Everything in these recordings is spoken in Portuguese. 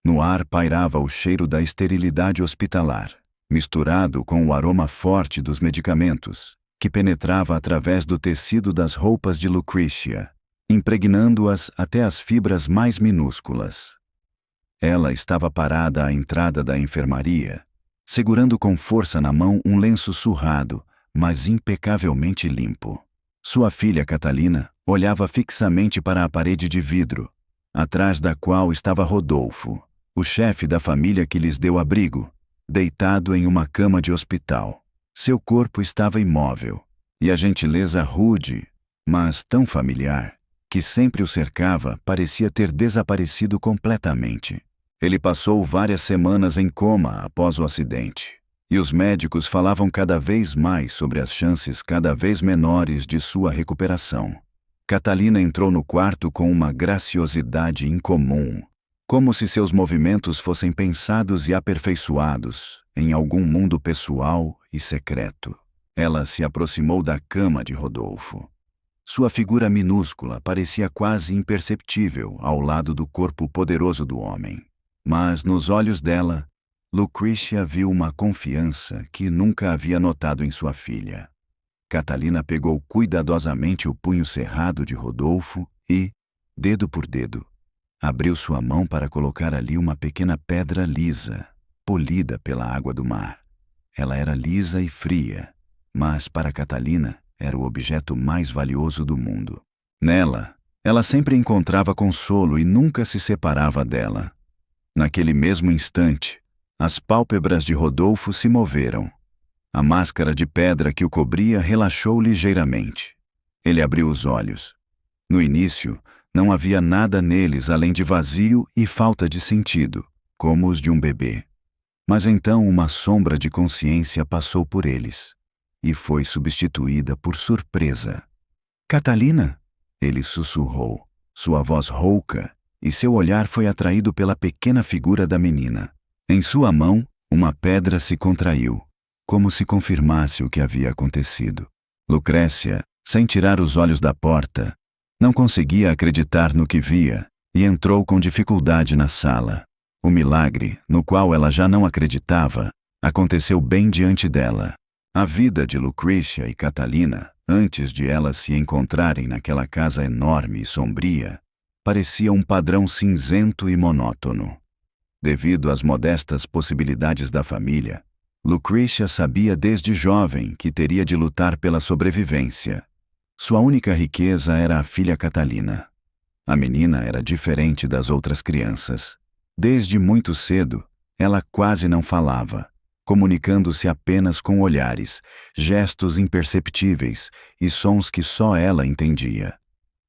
No ar pairava o cheiro da esterilidade hospitalar, misturado com o aroma forte dos medicamentos, que penetrava através do tecido das roupas de Lucretia, impregnando-as até as fibras mais minúsculas. Ela estava parada à entrada da enfermaria, segurando com força na mão um lenço surrado, mas impecavelmente limpo. Sua filha Catalina olhava fixamente para a parede de vidro, atrás da qual estava Rodolfo, o chefe da família que lhes deu abrigo, deitado em uma cama de hospital. Seu corpo estava imóvel, e a gentileza rude, mas tão familiar, que sempre o cercava, parecia ter desaparecido completamente. Ele passou várias semanas em coma após o acidente, e os médicos falavam cada vez mais sobre as chances cada vez menores de sua recuperação. Catalina entrou no quarto com uma graciosidade incomum, como se seus movimentos fossem pensados e aperfeiçoados em algum mundo pessoal e secreto. Ela se aproximou da cama de Rodolfo. Sua figura minúscula parecia quase imperceptível ao lado do corpo poderoso do homem. Mas nos olhos dela, Lucretia viu uma confiança que nunca havia notado em sua filha. Catalina pegou cuidadosamente o punho cerrado de Rodolfo e, dedo por dedo, abriu sua mão para colocar ali uma pequena pedra lisa, polida pela água do mar. Ela era lisa e fria, mas para Catalina era o objeto mais valioso do mundo. Nela, ela sempre encontrava consolo e nunca se separava dela. Naquele mesmo instante, as pálpebras de Rodolfo se moveram. A máscara de pedra que o cobria relaxou ligeiramente. Ele abriu os olhos. No início, não havia nada neles além de vazio e falta de sentido, como os de um bebê. Mas então uma sombra de consciência passou por eles, e foi substituída por surpresa. "Catalina?" ele sussurrou, sua voz rouca, e seu olhar foi atraído pela pequena figura da menina. Em sua mão, uma pedra se contraiu, como se confirmasse o que havia acontecido. Lucrécia, sem tirar os olhos da porta, não conseguia acreditar no que via e entrou com dificuldade na sala. O milagre, no qual ela já não acreditava, aconteceu bem diante dela. A vida de Lucretia e Catalina, antes de elas se encontrarem naquela casa enorme e sombria, parecia um padrão cinzento e monótono. Devido às modestas possibilidades da família, Lucretia sabia desde jovem que teria de lutar pela sobrevivência. Sua única riqueza era a filha Catalina. A menina era diferente das outras crianças. Desde muito cedo, ela quase não falava, comunicando-se apenas com olhares, gestos imperceptíveis e sons que só ela entendia.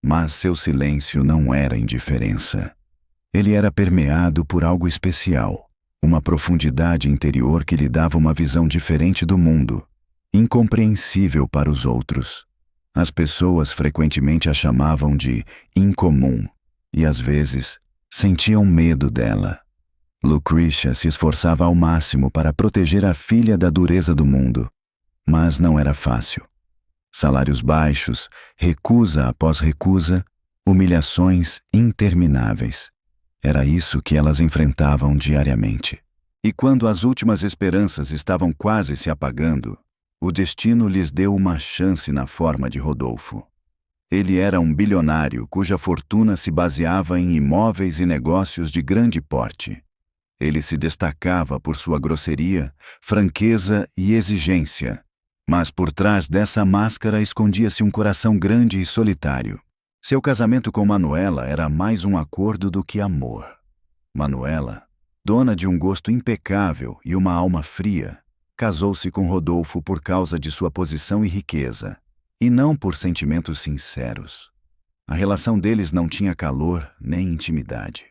Mas seu silêncio não era indiferença. Ele era permeado por algo especial, uma profundidade interior que lhe dava uma visão diferente do mundo, incompreensível para os outros. As pessoas frequentemente a chamavam de incomum e, às vezes, sentiam medo dela. Lucretia se esforçava ao máximo para proteger a filha da dureza do mundo, mas não era fácil. Salários baixos, recusa após recusa, humilhações intermináveis. Era isso que elas enfrentavam diariamente. E quando as últimas esperanças estavam quase se apagando, o destino lhes deu uma chance na forma de Rodolfo. Ele era um bilionário cuja fortuna se baseava em imóveis e negócios de grande porte. Ele se destacava por sua grosseria, franqueza e exigência, mas por trás dessa máscara escondia-se um coração grande e solitário. Seu casamento com Manuela era mais um acordo do que amor. Manuela, dona de um gosto impecável e uma alma fria, casou-se com Rodolfo por causa de sua posição e riqueza, e não por sentimentos sinceros. A relação deles não tinha calor nem intimidade.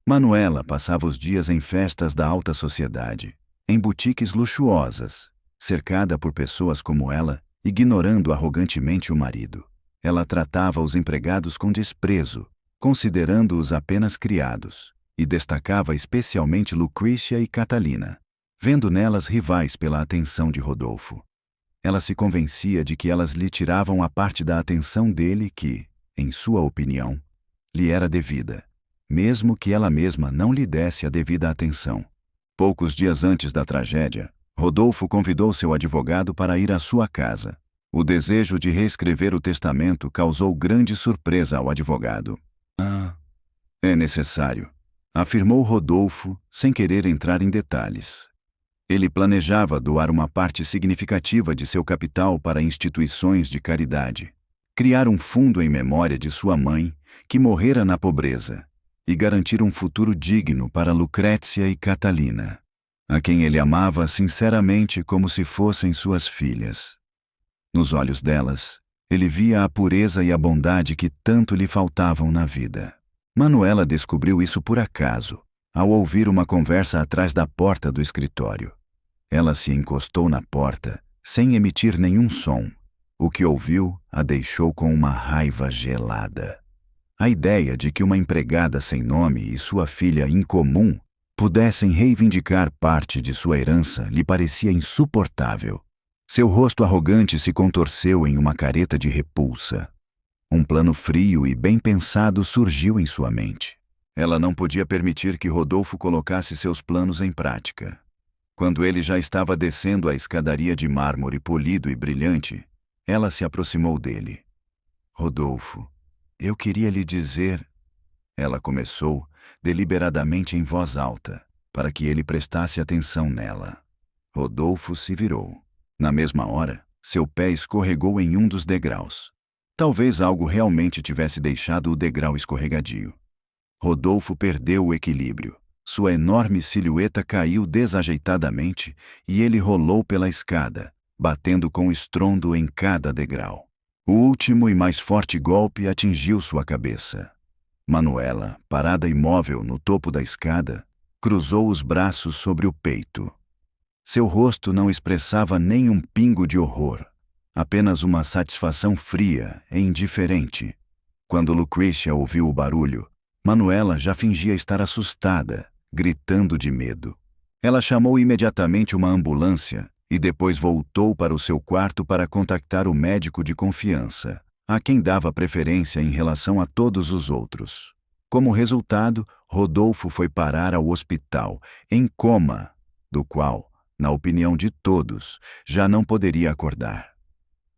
Manuela passava os dias em festas da alta sociedade, em boutiques luxuosas, cercada por pessoas como ela, ignorando arrogantemente o marido. Ela tratava os empregados com desprezo, considerando-os apenas criados, e destacava especialmente Lucretia e Catalina, vendo nelas rivais pela atenção de Rodolfo. Ela se convencia de que elas lhe tiravam a parte da atenção dele que, em sua opinião, lhe era devida, mesmo que ela mesma não lhe desse a devida atenção. Poucos dias antes da tragédia, Rodolfo convidou seu advogado para ir à sua casa. O desejo de reescrever o testamento causou grande surpresa ao advogado. É necessário, afirmou Rodolfo, sem querer entrar em detalhes. Ele planejava doar uma parte significativa de seu capital para instituições de caridade, criar um fundo em memória de sua mãe, que morrera na pobreza, e garantir um futuro digno para Lucrécia e Catalina, a quem ele amava sinceramente como se fossem suas filhas. Nos olhos delas, ele via a pureza e a bondade que tanto lhe faltavam na vida. Manuela descobriu isso por acaso, ao ouvir uma conversa atrás da porta do escritório. Ela se encostou na porta, sem emitir nenhum som. O que ouviu a deixou com uma raiva gelada. A ideia de que uma empregada sem nome e sua filha incomum pudessem reivindicar parte de sua herança lhe parecia insuportável. Seu rosto arrogante se contorceu em uma careta de repulsa. Um plano frio e bem pensado surgiu em sua mente. Ela não podia permitir que Rodolfo colocasse seus planos em prática. Quando ele já estava descendo a escadaria de mármore polido e brilhante, ela se aproximou dele. Rodolfo, eu queria lhe dizer... Ela começou, deliberadamente em voz alta, para que ele prestasse atenção nela. Rodolfo se virou. Na mesma hora, seu pé escorregou em um dos degraus. Talvez algo realmente tivesse deixado o degrau escorregadio. Rodolfo perdeu o equilíbrio. Sua enorme silhueta caiu desajeitadamente e ele rolou pela escada, batendo com estrondo em cada degrau. O último e mais forte golpe atingiu sua cabeça. Manuela, parada imóvel no topo da escada, cruzou os braços sobre o peito. Seu rosto não expressava nem um pingo de horror, apenas uma satisfação fria e indiferente. Quando Lucrécia ouviu o barulho, Manuela já fingia estar assustada, gritando de medo. Ela chamou imediatamente uma ambulância e depois voltou para o seu quarto para contactar o médico de confiança, a quem dava preferência em relação a todos os outros. Como resultado, Rodolfo foi parar ao hospital, em coma, do qual, na opinião de todos, já não poderia acordar.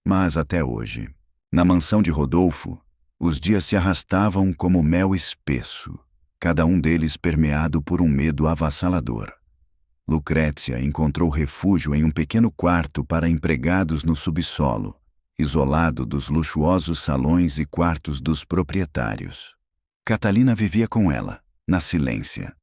Mas até hoje, na mansão de Rodolfo, os dias se arrastavam como mel espesso, cada um deles permeado por um medo avassalador. Lucrécia encontrou refúgio em um pequeno quarto para empregados no subsolo, isolado dos luxuosos salões e quartos dos proprietários. Catalina vivia com ela, na Silência.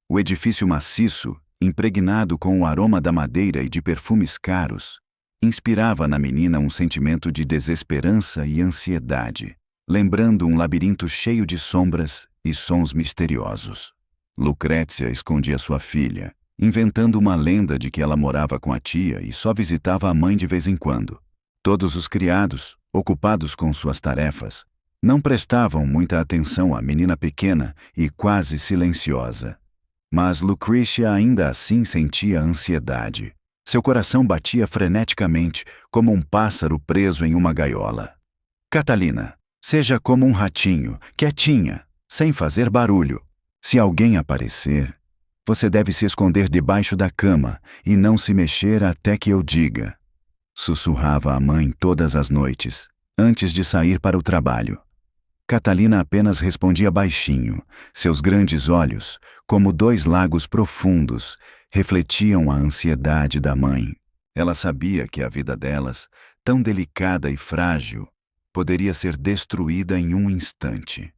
O edifício maciço, impregnado com o aroma da madeira e de perfumes caros, inspirava na menina um sentimento de desesperança e ansiedade, lembrando um labirinto cheio de sombras e sons misteriosos. Lucrécia escondia sua filha, inventando uma lenda de que ela morava com a tia e só visitava a mãe de vez em quando. Todos os criados, ocupados com suas tarefas, não prestavam muita atenção à menina pequena e quase silenciosa. Mas Lucrécia ainda assim sentia ansiedade. Seu coração batia freneticamente, como um pássaro preso em uma gaiola. Catalina, seja como um ratinho, quietinha, sem fazer barulho. Se alguém aparecer, você deve se esconder debaixo da cama e não se mexer até que eu diga. Sussurrava a mãe todas as noites, antes de sair para o trabalho. Catalina apenas respondia baixinho. Seus grandes olhos, como dois lagos profundos, refletiam a ansiedade da mãe. Ela sabia que a vida delas, tão delicada e frágil, poderia ser destruída em um instante.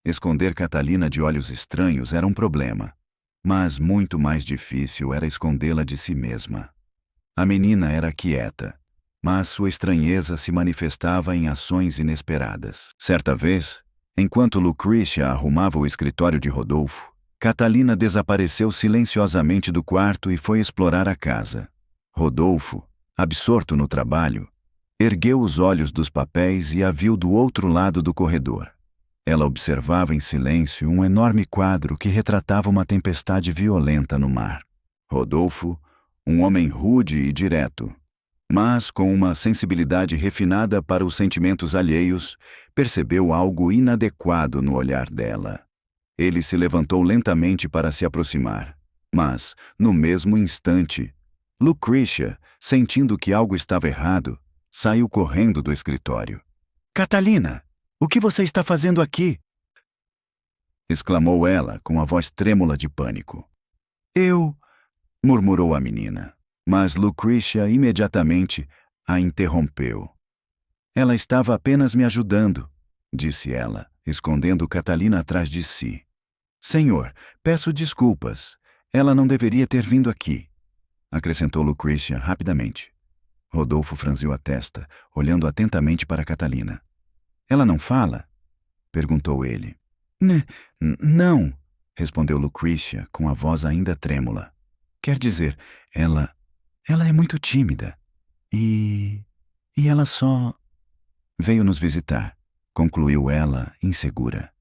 Esconder Catalina de olhos estranhos era um problema, mas muito mais difícil era escondê-la de si mesma. A menina era quieta, mas sua estranheza se manifestava em ações inesperadas. Certa vez, enquanto Lucrécia arrumava o escritório de Rodolfo, Catalina desapareceu silenciosamente do quarto e foi explorar a casa. Rodolfo, absorto no trabalho, ergueu os olhos dos papéis e a viu do outro lado do corredor. Ela observava em silêncio um enorme quadro que retratava uma tempestade violenta no mar. Rodolfo, um homem rude e direto, mas com uma sensibilidade refinada para os sentimentos alheios, percebeu algo inadequado no olhar dela. Ele se levantou lentamente para se aproximar. Mas, no mesmo instante, Lucretia, sentindo que algo estava errado, saiu correndo do escritório. "Catalina, o que você está fazendo aqui?" exclamou ela com a voz trêmula de pânico. "Eu..." murmurou a menina, mas Lucretia imediatamente a interrompeu. "Ela estava apenas me ajudando", disse ela, escondendo Catalina atrás de si. "Senhor, peço desculpas. Ela não deveria ter vindo aqui", acrescentou Lucretia rapidamente. Rodolfo franziu a testa, olhando atentamente para Catalina. "Ela não fala?" perguntou ele. Não", respondeu Lucretia com a voz ainda trêmula. "Quer dizer, ela é muito tímida. E ela só veio nos visitar", concluiu ela, insegura.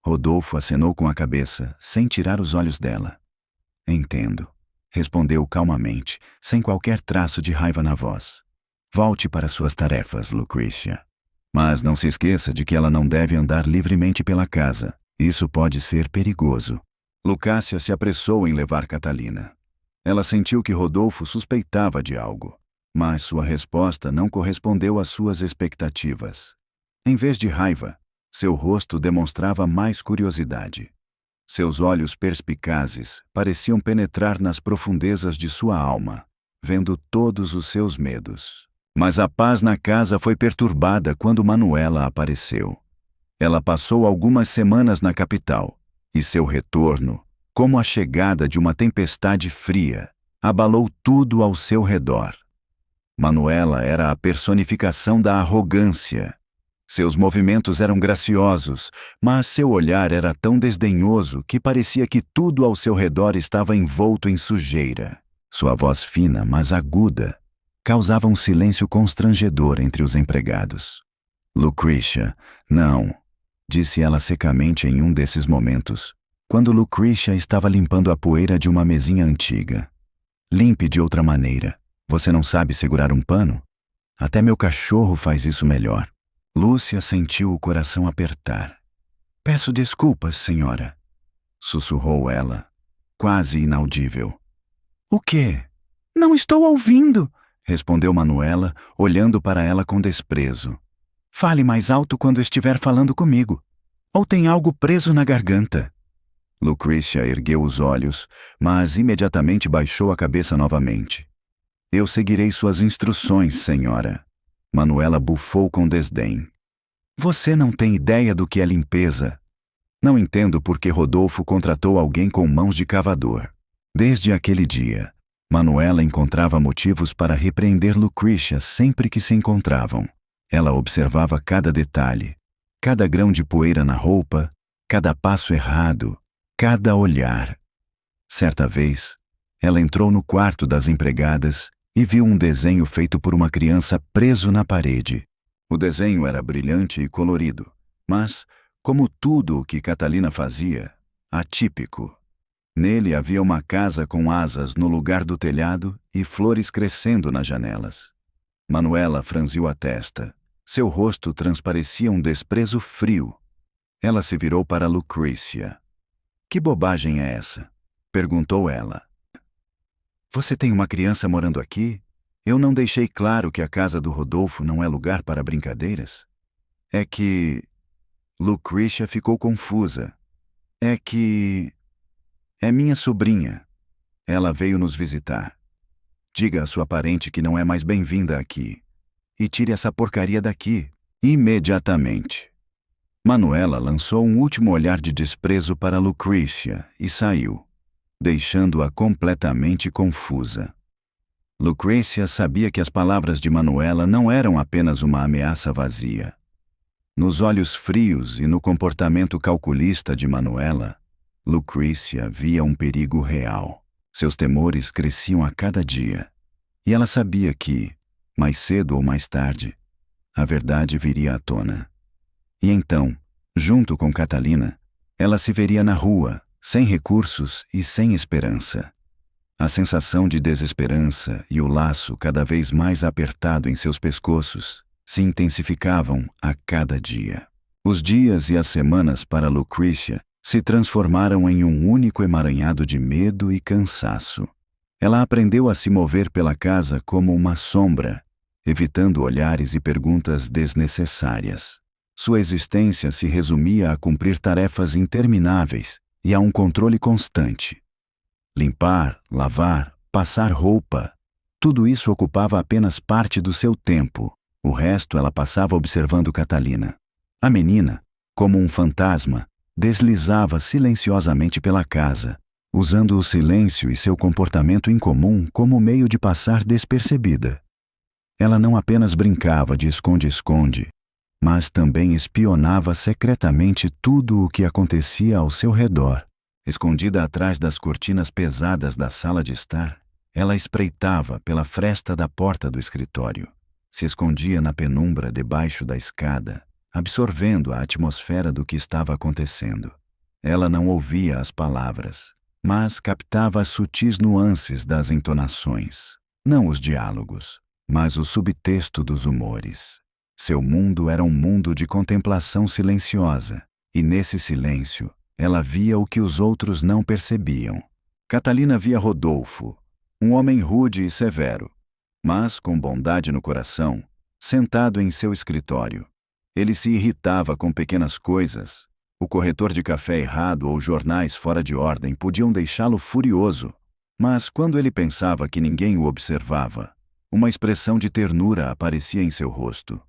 Rodolfo acenou com a cabeça, sem tirar os olhos dela. "Entendo", respondeu calmamente, sem qualquer traço de raiva na voz. "Volte para suas tarefas, Lucretia. Mas não se esqueça de que ela não deve andar livremente pela casa. Isso pode ser perigoso." Lucácia se apressou em levar Catalina. Ela sentiu que Rodolfo suspeitava de algo, mas sua resposta não correspondeu às suas expectativas. Em vez de raiva, seu rosto demonstrava mais curiosidade. Seus olhos perspicazes pareciam penetrar nas profundezas de sua alma, vendo todos os seus medos. Mas a paz na casa foi perturbada quando Manuela apareceu. Ela passou algumas semanas na capital, e seu retorno, como a chegada de uma tempestade fria, abalou tudo ao seu redor. Manuela era a personificação da arrogância. Seus movimentos eram graciosos, mas seu olhar era tão desdenhoso que parecia que tudo ao seu redor estava envolto em sujeira. Sua voz fina, mas aguda, causava um silêncio constrangedor entre os empregados. "Lucretia, não", disse ela secamente em um desses momentos, quando Lucretia estava limpando a poeira de uma mesinha antiga. "Limpe de outra maneira. Você não sabe segurar um pano? Até meu cachorro faz isso melhor." Lúcia sentiu o coração apertar. "Peço desculpas, senhora", sussurrou ela, quase inaudível. "O quê?" "Não estou ouvindo", respondeu Manuela, olhando para ela com desprezo. "Fale mais alto quando estiver falando comigo. Ou tem algo preso na garganta?" Lucretia ergueu os olhos, mas imediatamente baixou a cabeça novamente. "Eu seguirei suas instruções, senhora." Manuela bufou com desdém. "Você não tem ideia do que é limpeza." Não entendo por que Rodolfo contratou alguém com mãos de cavador. Desde aquele dia, Manuela encontrava motivos para repreender Lucretia sempre que se encontravam. Ela observava cada detalhe, cada grão de poeira na roupa, cada passo errado, cada olhar. Certa vez, ela entrou no quarto das empregadas e viu um desenho feito por uma criança preso na parede. O desenho era brilhante e colorido, mas, como tudo o que Catalina fazia, atípico. Nele havia uma casa com asas no lugar do telhado e flores crescendo nas janelas. Manuela franziu a testa. Seu rosto transparecia um desprezo frio. Ela se virou para Lucretia. "Que bobagem é essa?" perguntou ela. "Você tem uma criança morando aqui? Eu não deixei claro que a casa do Rodolfo não é lugar para brincadeiras?" "É que..." Lucretia ficou confusa. "É que... é minha sobrinha. Ela veio nos visitar. Diga à sua parente que não é mais bem-vinda aqui. E tire essa porcaria daqui, imediatamente." Manuela lançou um último olhar de desprezo para Lucretia e saiu, deixando-a completamente confusa. Lucretia sabia que as palavras de Manuela não eram apenas uma ameaça vazia. Nos olhos frios e no comportamento calculista de Manuela, Lucretia via um perigo real. Seus temores cresciam a cada dia, e ela sabia que, mais cedo ou mais tarde, a verdade viria à tona. E então, junto com Catalina, ela se veria na rua, sem recursos e sem esperança. A sensação de desesperança e o laço cada vez mais apertado em seus pescoços se intensificavam a cada dia. Os dias e as semanas para Lucretia se transformaram em um único emaranhado de medo e cansaço. Ela aprendeu a se mover pela casa como uma sombra, evitando olhares e perguntas desnecessárias. Sua existência se resumia a cumprir tarefas intermináveis e a um controle constante. Limpar, lavar, passar roupa, tudo isso ocupava apenas parte do seu tempo. O resto ela passava observando Catalina. A menina, como um fantasma, deslizava silenciosamente pela casa, usando o silêncio e seu comportamento incomum como meio de passar despercebida. Ela não apenas brincava de esconde-esconde, mas também espionava secretamente tudo o que acontecia ao seu redor. Escondida atrás das cortinas pesadas da sala de estar, ela espreitava pela fresta da porta do escritório. Se escondia na penumbra debaixo da escada, absorvendo a atmosfera do que estava acontecendo. Ela não ouvia as palavras, mas captava as sutis nuances das entonações. Não os diálogos, mas o subtexto dos humores. Seu mundo era um mundo de contemplação silenciosa, e nesse silêncio, ela via o que os outros não percebiam. Catalina via Rodolfo, um homem rude e severo, mas com bondade no coração, sentado em seu escritório. Ele se irritava com pequenas coisas. O corretor de café errado ou jornais fora de ordem podiam deixá-lo furioso, mas quando ele pensava que ninguém o observava, uma expressão de ternura aparecia em seu rosto.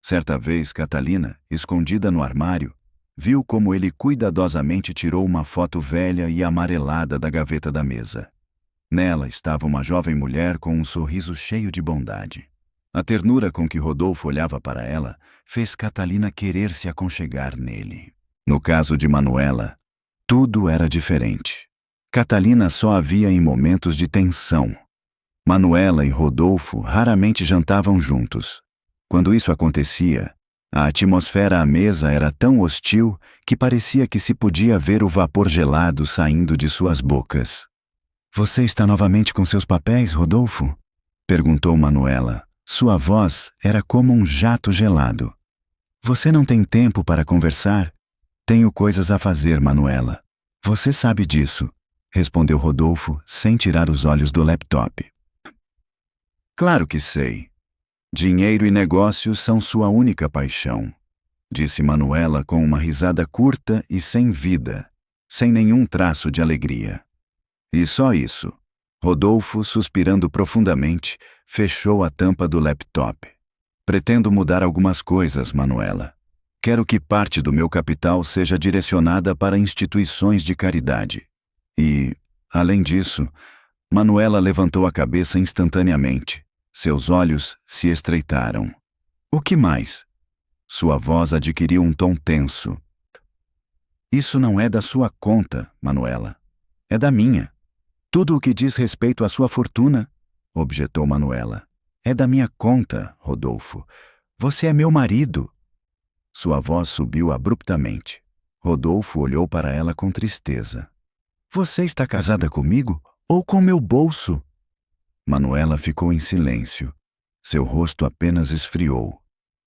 Certa vez, Catalina, escondida no armário, viu como ele cuidadosamente tirou uma foto velha e amarelada da gaveta da mesa. Nela estava uma jovem mulher com um sorriso cheio de bondade. A ternura com que Rodolfo olhava para ela fez Catalina querer se aconchegar nele. No caso de Manuela, tudo era diferente. Catalina só a via em momentos de tensão. Manuela e Rodolfo raramente jantavam juntos. Quando isso acontecia, a atmosfera à mesa era tão hostil que parecia que se podia ver o vapor gelado saindo de suas bocas. "Você está novamente com seus papéis, Rodolfo?" perguntou Manuela. Sua voz era como um jato gelado. "Você não tem tempo para conversar?" "Tenho coisas a fazer, Manuela. Você sabe disso", respondeu Rodolfo, sem tirar os olhos do laptop. "Claro que sei. Dinheiro e negócios são sua única paixão", disse Manuela com uma risada curta e sem vida, sem nenhum traço de alegria. E só isso. Rodolfo, suspirando profundamente, fechou a tampa do laptop. "Pretendo mudar algumas coisas, Manuela. Quero que parte do meu capital seja direcionada para instituições de caridade. E, além disso..." Manuela levantou a cabeça instantaneamente. Seus olhos se estreitaram. "O que mais?" Sua voz adquiriu um tom tenso. "Isso não é da sua conta, Manuela. É da minha. Tudo o que diz respeito à sua fortuna", objetou Manuela. "É da minha conta, Rodolfo. Você é meu marido." Sua voz subiu abruptamente. Rodolfo olhou para ela com tristeza. "Você está casada comigo ou com meu bolso?" Manuela ficou em silêncio. Seu rosto apenas esfriou,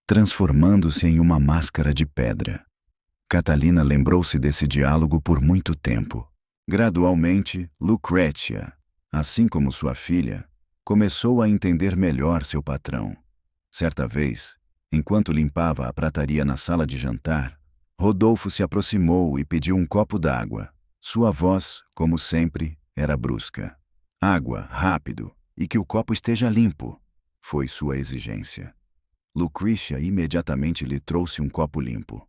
transformando-se em uma máscara de pedra. Catalina lembrou-se desse diálogo por muito tempo. Gradualmente, Lucrécia, assim como sua filha, começou a entender melhor seu patrão. Certa vez, enquanto limpava a prataria na sala de jantar, Rodolfo se aproximou e pediu um copo d'água. Sua voz, como sempre, era brusca. "Água, rápido, e que o copo esteja limpo", foi sua exigência. Lucrécia imediatamente lhe trouxe um copo limpo.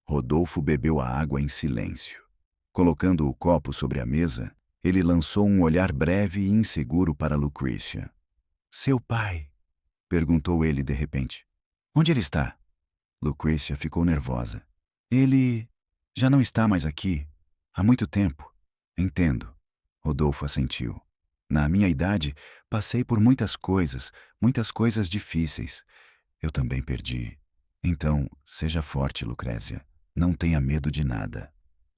Rodolfo bebeu a água em silêncio. Colocando o copo sobre a mesa, ele lançou um olhar breve e inseguro para Lucrécia. "Seu pai?" perguntou ele de repente. "Onde ele está?" Lucrécia ficou nervosa. "Ele já não está mais aqui. Há muito tempo." "Entendo." Rodolfo assentiu. "Na minha idade, passei por muitas coisas difíceis. Eu também perdi. Então, seja forte, Lucrécia. Não tenha medo de nada."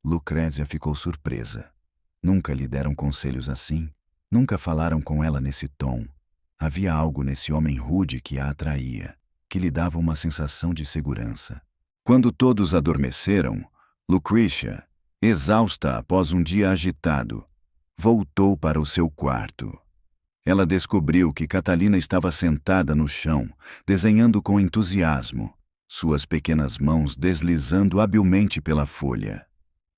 Lucrécia ficou surpresa. Nunca lhe deram conselhos assim. Nunca falaram com ela nesse tom. Havia algo nesse homem rude que a atraía, que lhe dava uma sensação de segurança. Quando todos adormeceram, Lucrécia, Exausta após um dia agitado, voltou para o seu quarto. Ela descobriu que Catalina estava sentada no chão, desenhando com entusiasmo, suas pequenas mãos deslizando habilmente pela folha.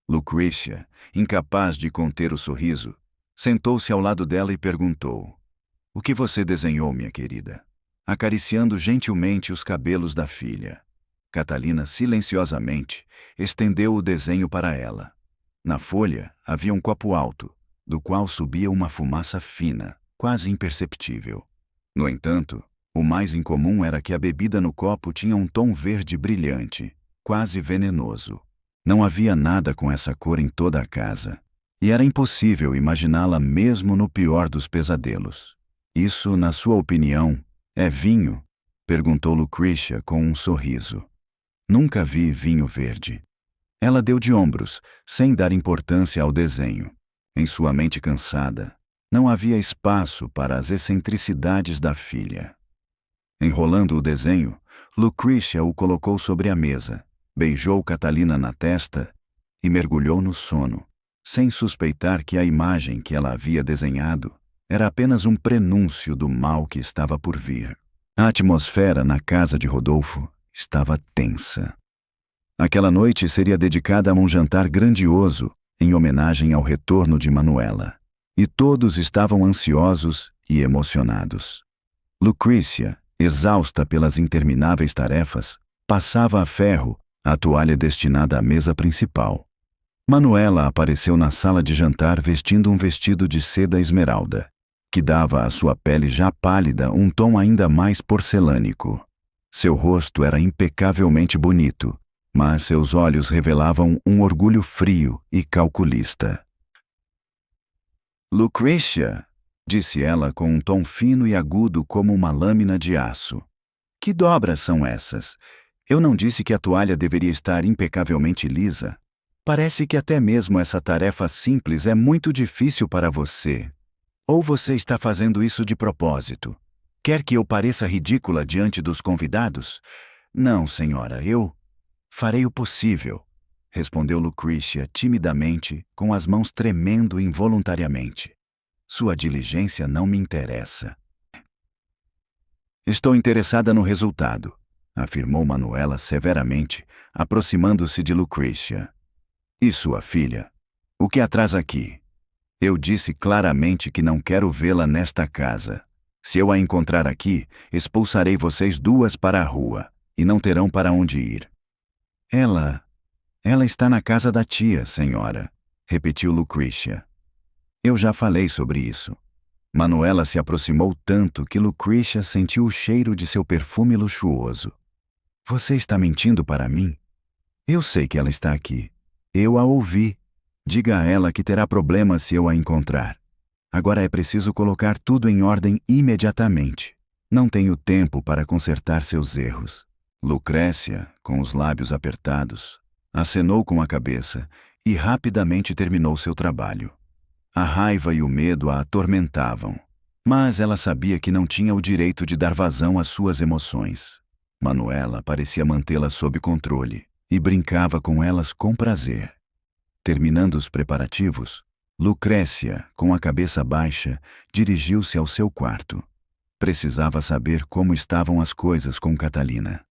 Lucretia, incapaz de conter o sorriso, sentou-se ao lado dela e perguntou: "O que você desenhou, minha querida?", acariciando gentilmente os cabelos da filha. Catalina, silenciosamente, estendeu o desenho para ela. Na folha havia um copo alto, do qual subia uma fumaça fina, quase imperceptível. No entanto, o mais incomum era que a bebida no copo tinha um tom verde brilhante, quase venenoso. Não havia nada com essa cor em toda a casa, e era impossível imaginá-la mesmo no pior dos pesadelos. "Isso, na sua opinião, é vinho?", perguntou Lucretia com um sorriso. "Nunca vi vinho verde." Ela deu de ombros, sem dar importância ao desenho. Em sua mente cansada, não havia espaço para as excentricidades da filha. Enrolando o desenho, Lucretia o colocou sobre a mesa, beijou Catalina na testa e mergulhou no sono, sem suspeitar que a imagem que ela havia desenhado era apenas um prenúncio do mal que estava por vir. A atmosfera na casa de Rodolfo estava tensa. Aquela noite seria dedicada a um jantar grandioso em homenagem ao retorno de Manuela, e todos estavam ansiosos e emocionados. Lucretia, exausta pelas intermináveis tarefas, passava a ferro a toalha destinada à mesa principal. Manuela apareceu na sala de jantar vestindo um vestido de seda esmeralda, que dava à sua pele já pálida um tom ainda mais porcelânico. Seu rosto era impecavelmente bonito, mas seus olhos revelavam um orgulho frio e calculista. "Lucretia", disse ela com um tom fino e agudo como uma lâmina de aço. "Que dobras são essas? Eu não disse que a toalha deveria estar impecavelmente lisa? Parece que até mesmo essa tarefa simples é muito difícil para você. Ou você está fazendo isso de propósito? Quer que eu pareça ridícula diante dos convidados?" "Não, senhora, eu farei o possível", respondeu Lucretia timidamente, com as mãos tremendo involuntariamente. "Sua diligência não me interessa." "Estou interessada no resultado", afirmou Manuela severamente, aproximando-se de Lucretia. "E sua filha? O que a traz aqui? Eu disse claramente que não quero vê-la nesta casa. Se eu a encontrar aqui, expulsarei vocês duas para a rua, e não terão para onde ir." Ela está na casa da tia, senhora", repetiu Lucretia. "Eu já falei sobre isso." Manuela se aproximou tanto que Lucretia sentiu o cheiro de seu perfume luxuoso. "Você está mentindo para mim? Eu sei que ela está aqui. Eu a ouvi. Diga a ela que terá problemas se eu a encontrar. Agora é preciso colocar tudo em ordem imediatamente. Não tenho tempo para consertar seus erros." Lucrécia, com os lábios apertados, acenou com a cabeça e rapidamente terminou seu trabalho. A raiva e o medo a atormentavam, mas ela sabia que não tinha o direito de dar vazão às suas emoções. Manuela parecia mantê-las sob controle e brincava com elas com prazer. Terminando os preparativos, Lucrécia, com a cabeça baixa, dirigiu-se ao seu quarto. Precisava saber como estavam as coisas com Catalina.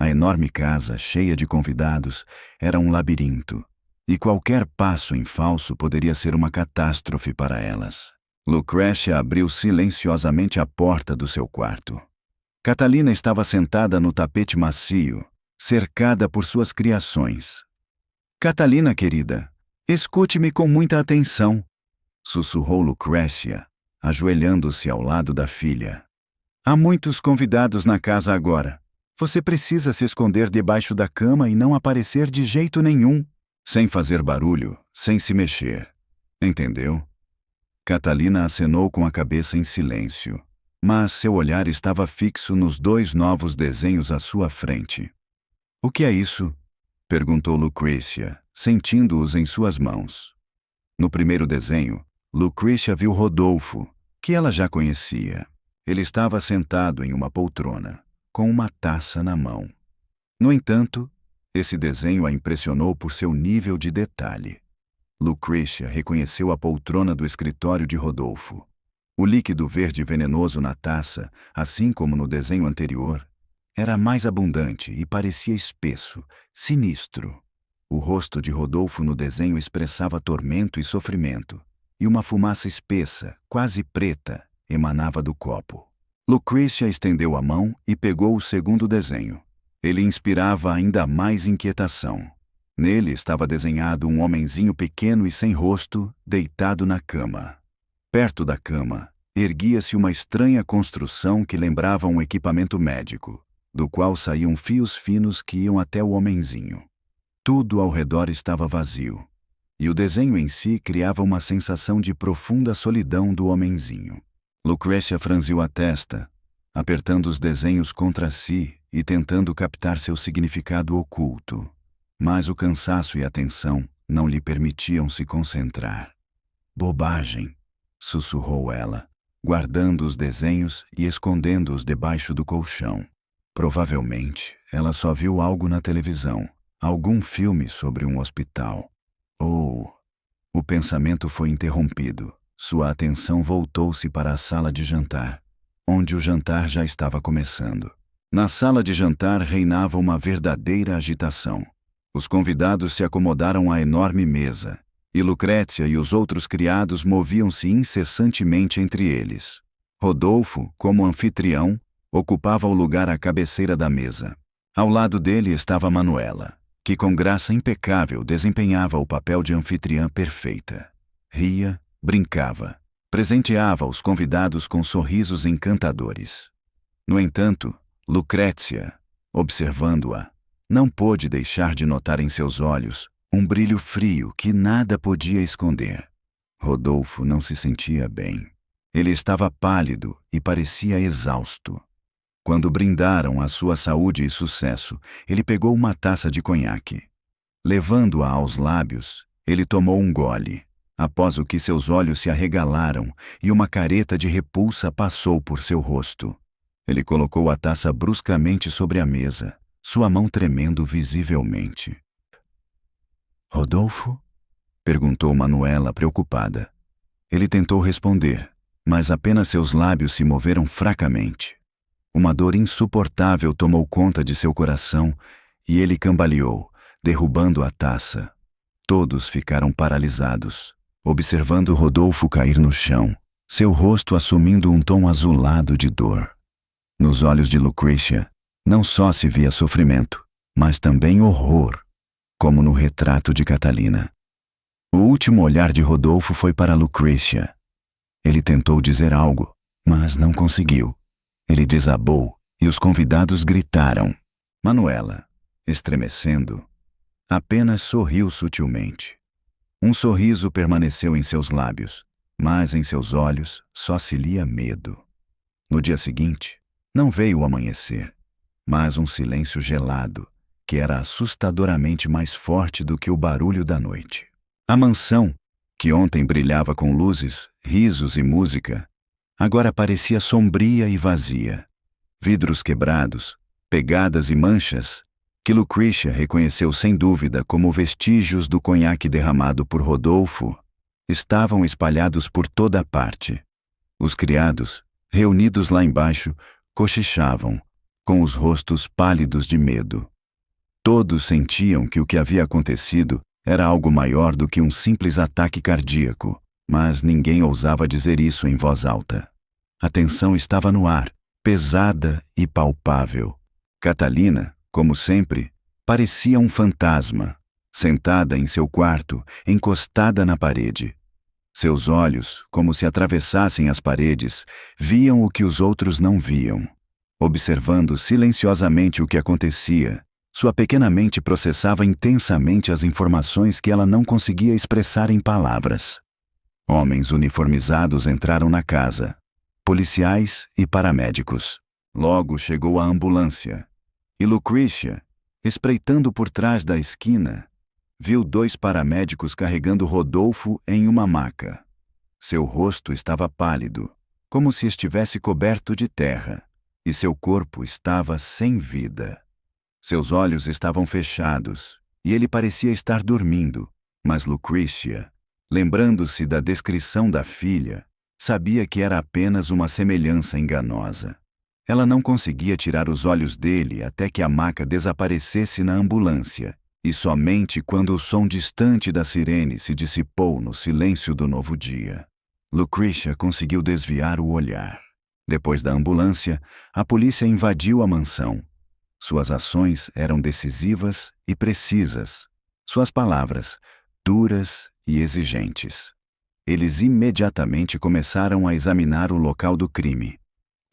A enorme casa, cheia de convidados, era um labirinto, e qualquer passo em falso poderia ser uma catástrofe para elas. Lucretia abriu silenciosamente a porta do seu quarto. Catalina estava sentada no tapete macio, cercada por suas criações. "Catalina, querida, escute-me com muita atenção", sussurrou Lucretia, ajoelhando-se ao lado da filha. "Há muitos convidados na casa agora. Você precisa se esconder debaixo da cama e não aparecer de jeito nenhum, sem fazer barulho, sem se mexer. Entendeu?" Catalina acenou com a cabeça em silêncio, mas seu olhar estava fixo nos dois novos desenhos à sua frente. "O que é isso?" perguntou Lucretia, sentindo-os em suas mãos. No primeiro desenho, Lucretia viu Rodolfo, que ela já conhecia. Ele estava sentado em uma poltrona, com uma taça na mão. No entanto, esse desenho a impressionou por seu nível de detalhe. Lucretia reconheceu a poltrona do escritório de Rodolfo. O líquido verde venenoso na taça, assim como no desenho anterior, era mais abundante e parecia espesso, sinistro. O rosto de Rodolfo no desenho expressava tormento e sofrimento, e uma fumaça espessa, quase preta, emanava do copo. Lucretia estendeu a mão e pegou o segundo desenho. Ele inspirava ainda mais inquietação. Nele estava desenhado um homenzinho pequeno e sem rosto, deitado na cama. Perto da cama, erguia-se uma estranha construção que lembrava um equipamento médico, do qual saíam fios finos que iam até o homenzinho. Tudo ao redor estava vazio, e o desenho em si criava uma sensação de profunda solidão do homenzinho. Lucretia franziu a testa, apertando os desenhos contra si e tentando captar seu significado oculto. Mas o cansaço e a tensão não lhe permitiam se concentrar. Bobagem, sussurrou ela, guardando os desenhos e escondendo-os debaixo do colchão. Provavelmente, ela só viu algo na televisão, algum filme sobre um hospital. Ou... O pensamento foi interrompido. Sua atenção voltou-se para a sala de jantar, onde o jantar já estava começando. Na sala de jantar reinava uma verdadeira agitação. Os convidados se acomodaram à enorme mesa, e Lucretia e os outros criados moviam-se incessantemente entre eles. Rodolfo, como anfitrião, ocupava o lugar à cabeceira da mesa. Ao lado dele estava Manuela, que com graça impecável desempenhava o papel de anfitriã perfeita. Ria, brincava, presenteava os convidados com sorrisos encantadores. No entanto, Lucretia, observando-a, não pôde deixar de notar em seus olhos um brilho frio que nada podia esconder. Rodolfo não se sentia bem. Ele estava pálido e parecia exausto. Quando brindaram a sua saúde e sucesso, ele pegou uma taça de conhaque. Levando-a aos lábios, ele tomou um gole, após o que seus olhos se arregalaram e uma careta de repulsa passou por seu rosto. Ele colocou a taça bruscamente sobre a mesa, sua mão tremendo visivelmente. Rodolfo? Perguntou Manuela, preocupada. Ele tentou responder, mas apenas seus lábios se moveram fracamente. Uma dor insuportável tomou conta de seu coração e ele cambaleou, derrubando a taça. Todos ficaram paralisados, observando Rodolfo cair no chão, seu rosto assumindo um tom azulado de dor. Nos olhos de Lucretia, não só se via sofrimento, mas também horror, como no retrato de Catalina. O último olhar de Rodolfo foi para Lucretia. Ele tentou dizer algo, mas não conseguiu. Ele desabou e os convidados gritaram. Manuela, estremecendo, apenas sorriu sutilmente. Um sorriso permaneceu em seus lábios, mas em seus olhos só se lia medo. No dia seguinte, não veio o amanhecer, mas um silêncio gelado, que era assustadoramente mais forte do que o barulho da noite. A mansão, que ontem brilhava com luzes, risos e música, agora parecia sombria e vazia. Vidros quebrados, pegadas e manchas, que Lucretia reconheceu sem dúvida como vestígios do conhaque derramado por Rodolfo, estavam espalhados por toda parte. Os criados, reunidos lá embaixo, cochichavam, com os rostos pálidos de medo. Todos sentiam que o que havia acontecido era algo maior do que um simples ataque cardíaco, mas ninguém ousava dizer isso em voz alta. A tensão estava no ar, pesada e palpável. Catalina, como sempre, parecia um fantasma, sentada em seu quarto, encostada na parede. Seus olhos, como se atravessassem as paredes, viam o que os outros não viam. Observando silenciosamente o que acontecia, sua pequena mente processava intensamente as informações que ela não conseguia expressar em palavras. Homens uniformizados entraram na casa, policiais e paramédicos. Logo chegou a ambulância, e Lucretia, espreitando por trás da esquina, viu 2 paramédicos carregando Rodolfo em uma maca. Seu rosto estava pálido, como se estivesse coberto de terra, e seu corpo estava sem vida. Seus olhos estavam fechados, e ele parecia estar dormindo, Mas Lucretia, lembrando-se da descrição da filha, sabia que era apenas uma semelhança enganosa. Ela não conseguia tirar os olhos dele até que a maca desaparecesse na ambulância, e somente quando o som distante da sirene se dissipou no silêncio do novo dia, Lucretia conseguiu desviar o olhar. Depois da ambulância, a polícia invadiu a mansão. Suas ações eram decisivas e precisas. Suas palavras, duras e exigentes. Eles imediatamente começaram a examinar o local do crime.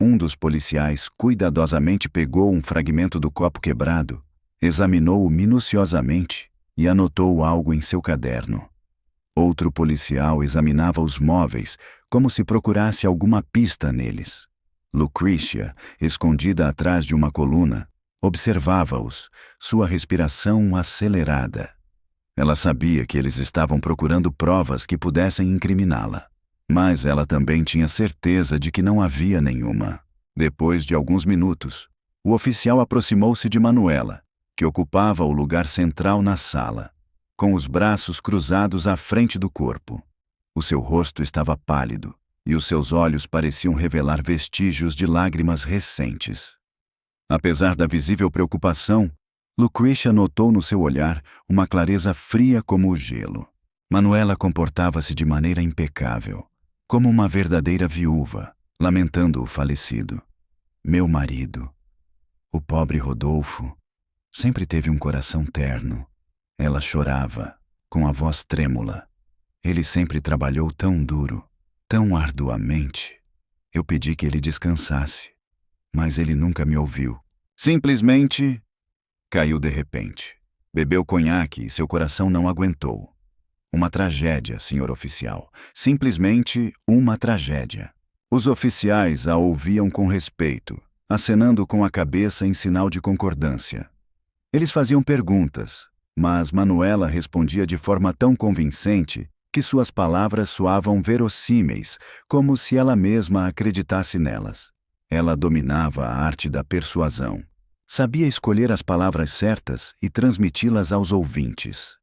Um dos policiais cuidadosamente pegou um fragmento do copo quebrado, examinou-o minuciosamente e anotou algo em seu caderno. Outro policial examinava os móveis, como se procurasse alguma pista neles. Lucretia, escondida atrás de uma coluna, observava-os, sua respiração acelerada. Ela sabia que eles estavam procurando provas que pudessem incriminá-la, mas ela também tinha certeza de que não havia nenhuma. Depois de alguns minutos, o oficial aproximou-se de Manuela, que ocupava o lugar central na sala, com os braços cruzados à frente do corpo. O seu rosto estava pálido e os seus olhos pareciam revelar vestígios de lágrimas recentes. Apesar da visível preocupação, Lucretia notou no seu olhar uma clareza fria como o gelo. Manuela comportava-se de maneira impecável, como uma verdadeira viúva, lamentando o falecido. Meu marido, o pobre Rodolfo, sempre teve um coração terno. Ela chorava, com a voz trêmula. Ele sempre trabalhou tão duro, tão arduamente. Eu pedi que ele descansasse, mas ele nunca me ouviu. Simplesmente caiu de repente. Bebeu conhaque e seu coração não aguentou. Uma tragédia, senhor oficial. Simplesmente uma tragédia. Os oficiais a ouviam com respeito, acenando com a cabeça em sinal de concordância. Eles faziam perguntas, mas Manuela respondia de forma tão convincente que suas palavras soavam verossímeis, como se ela mesma acreditasse nelas. Ela dominava a arte da persuasão. Sabia escolher as palavras certas e transmiti-las aos ouvintes.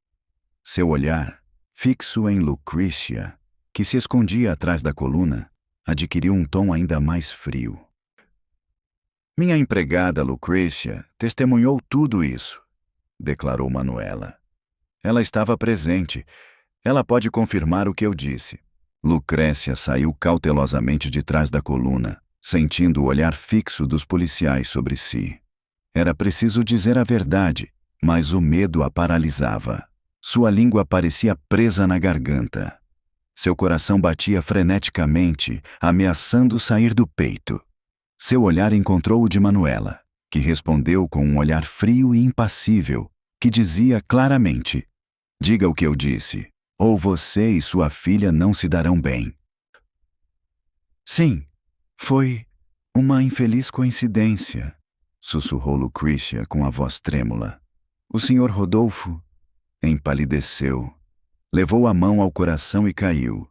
Seu olhar, fixo em Lucretia, que se escondia atrás da coluna, adquiriu um tom ainda mais frio. Minha empregada Lucretia testemunhou tudo isso, declarou Manuela. Ela estava presente. Ela pode confirmar o que eu disse. Lucrécia saiu cautelosamente de trás da coluna, sentindo o olhar fixo dos policiais sobre si. Era preciso dizer a verdade, mas o medo a paralisava. Sua língua parecia presa na garganta. Seu coração batia freneticamente, ameaçando sair do peito. Seu olhar encontrou o de Manuela, que respondeu com um olhar frio e impassível, que dizia claramente: diga o que eu disse, ou você e sua filha não se darão bem. Sim, foi uma infeliz coincidência, sussurrou Lucretia com a voz trêmula. O senhor Rodolfo empalideceu, levou a mão ao coração e caiu.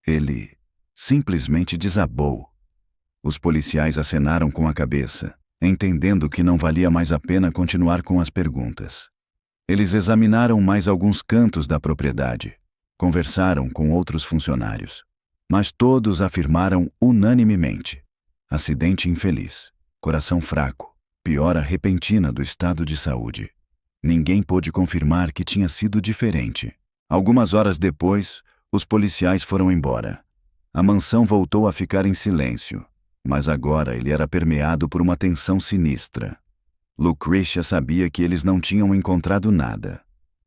Ele simplesmente desabou. Os policiais acenaram com a cabeça, entendendo que não valia mais a pena continuar com as perguntas. Eles examinaram mais alguns cantos da propriedade, conversaram com outros funcionários, mas todos afirmaram unanimemente: acidente infeliz, coração fraco, piora repentina do estado de saúde. Ninguém pôde confirmar que tinha sido diferente. Algumas horas depois, os policiais foram embora. A mansão voltou a ficar em silêncio, mas agora ele era permeado por uma tensão sinistra. Lucretia sabia que eles não tinham encontrado nada.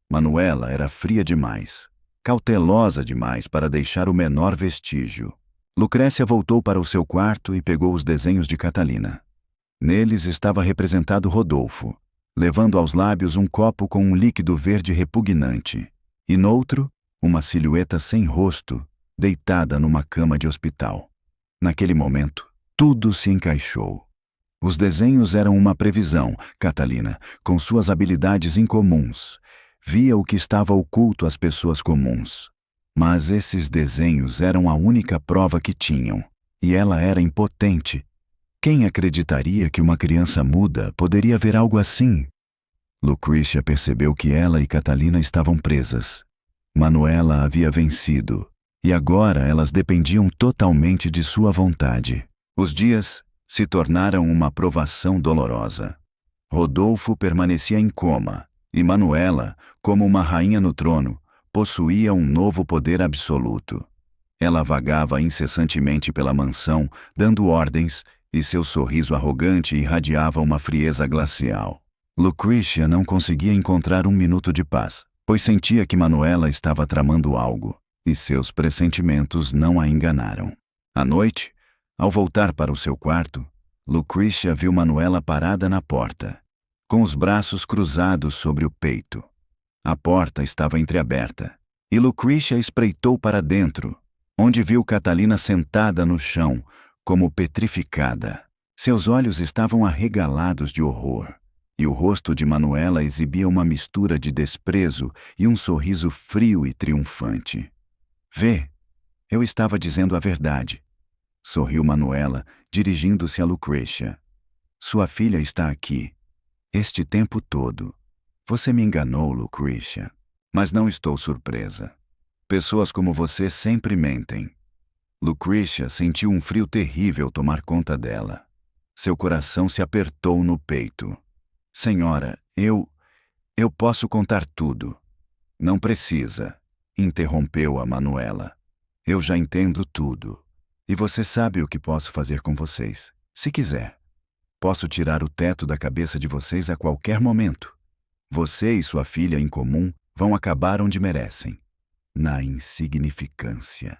Manuela era fria demais, cautelosa demais para deixar o menor vestígio. Lucrécia voltou para o seu quarto e pegou os desenhos de Catalina. Neles estava representado Rodolfo, levando aos lábios um copo com um líquido verde repugnante, e noutro, uma silhueta sem rosto, deitada numa cama de hospital. Naquele momento, tudo se encaixou. Os desenhos eram uma previsão. Catalina, com suas habilidades incomuns, via o que estava oculto às pessoas comuns. Mas esses desenhos eram a única prova que tinham, e ela era impotente. Quem acreditaria que uma criança muda poderia ver algo assim? Lucretia percebeu que ela e Catalina estavam presas. Manuela havia vencido, e agora elas dependiam totalmente de sua vontade. Os dias se tornaram uma provação dolorosa. Rodolfo permanecia em coma, e Manuela, como uma rainha no trono, possuía um novo poder absoluto. Ela vagava incessantemente pela mansão, dando ordens, e seu sorriso arrogante irradiava uma frieza glacial. Lucrecia não conseguia encontrar um minuto de paz, pois sentia que Manuela estava tramando algo, e seus pressentimentos não a enganaram. À noite, ao voltar para o seu quarto, Lucrecia viu Manuela parada na porta, com os braços cruzados sobre o peito. A porta estava entreaberta, e Lucrecia espreitou para dentro, onde viu Catalina sentada no chão, como petrificada. Seus olhos estavam arregalados de horror, e o rosto de Manuela exibia uma mistura de desprezo e um sorriso frio e triunfante. Vê, eu estava dizendo a verdade, sorriu Manuela, dirigindo-se a Lucrecia. Sua filha está aqui. Este tempo todo. Você me enganou, Lucrecia. Mas não estou surpresa. Pessoas como você sempre mentem. Lucrecia sentiu um frio terrível tomar conta dela. Seu coração se apertou no peito. Senhora, eu posso contar tudo. Não precisa, interrompeu-a Manuela. Eu já entendo tudo. E você sabe o que posso fazer com vocês, se quiser. Posso tirar o teto da cabeça de vocês a qualquer momento. Você e sua filha em comum vão acabar onde merecem, na insignificância.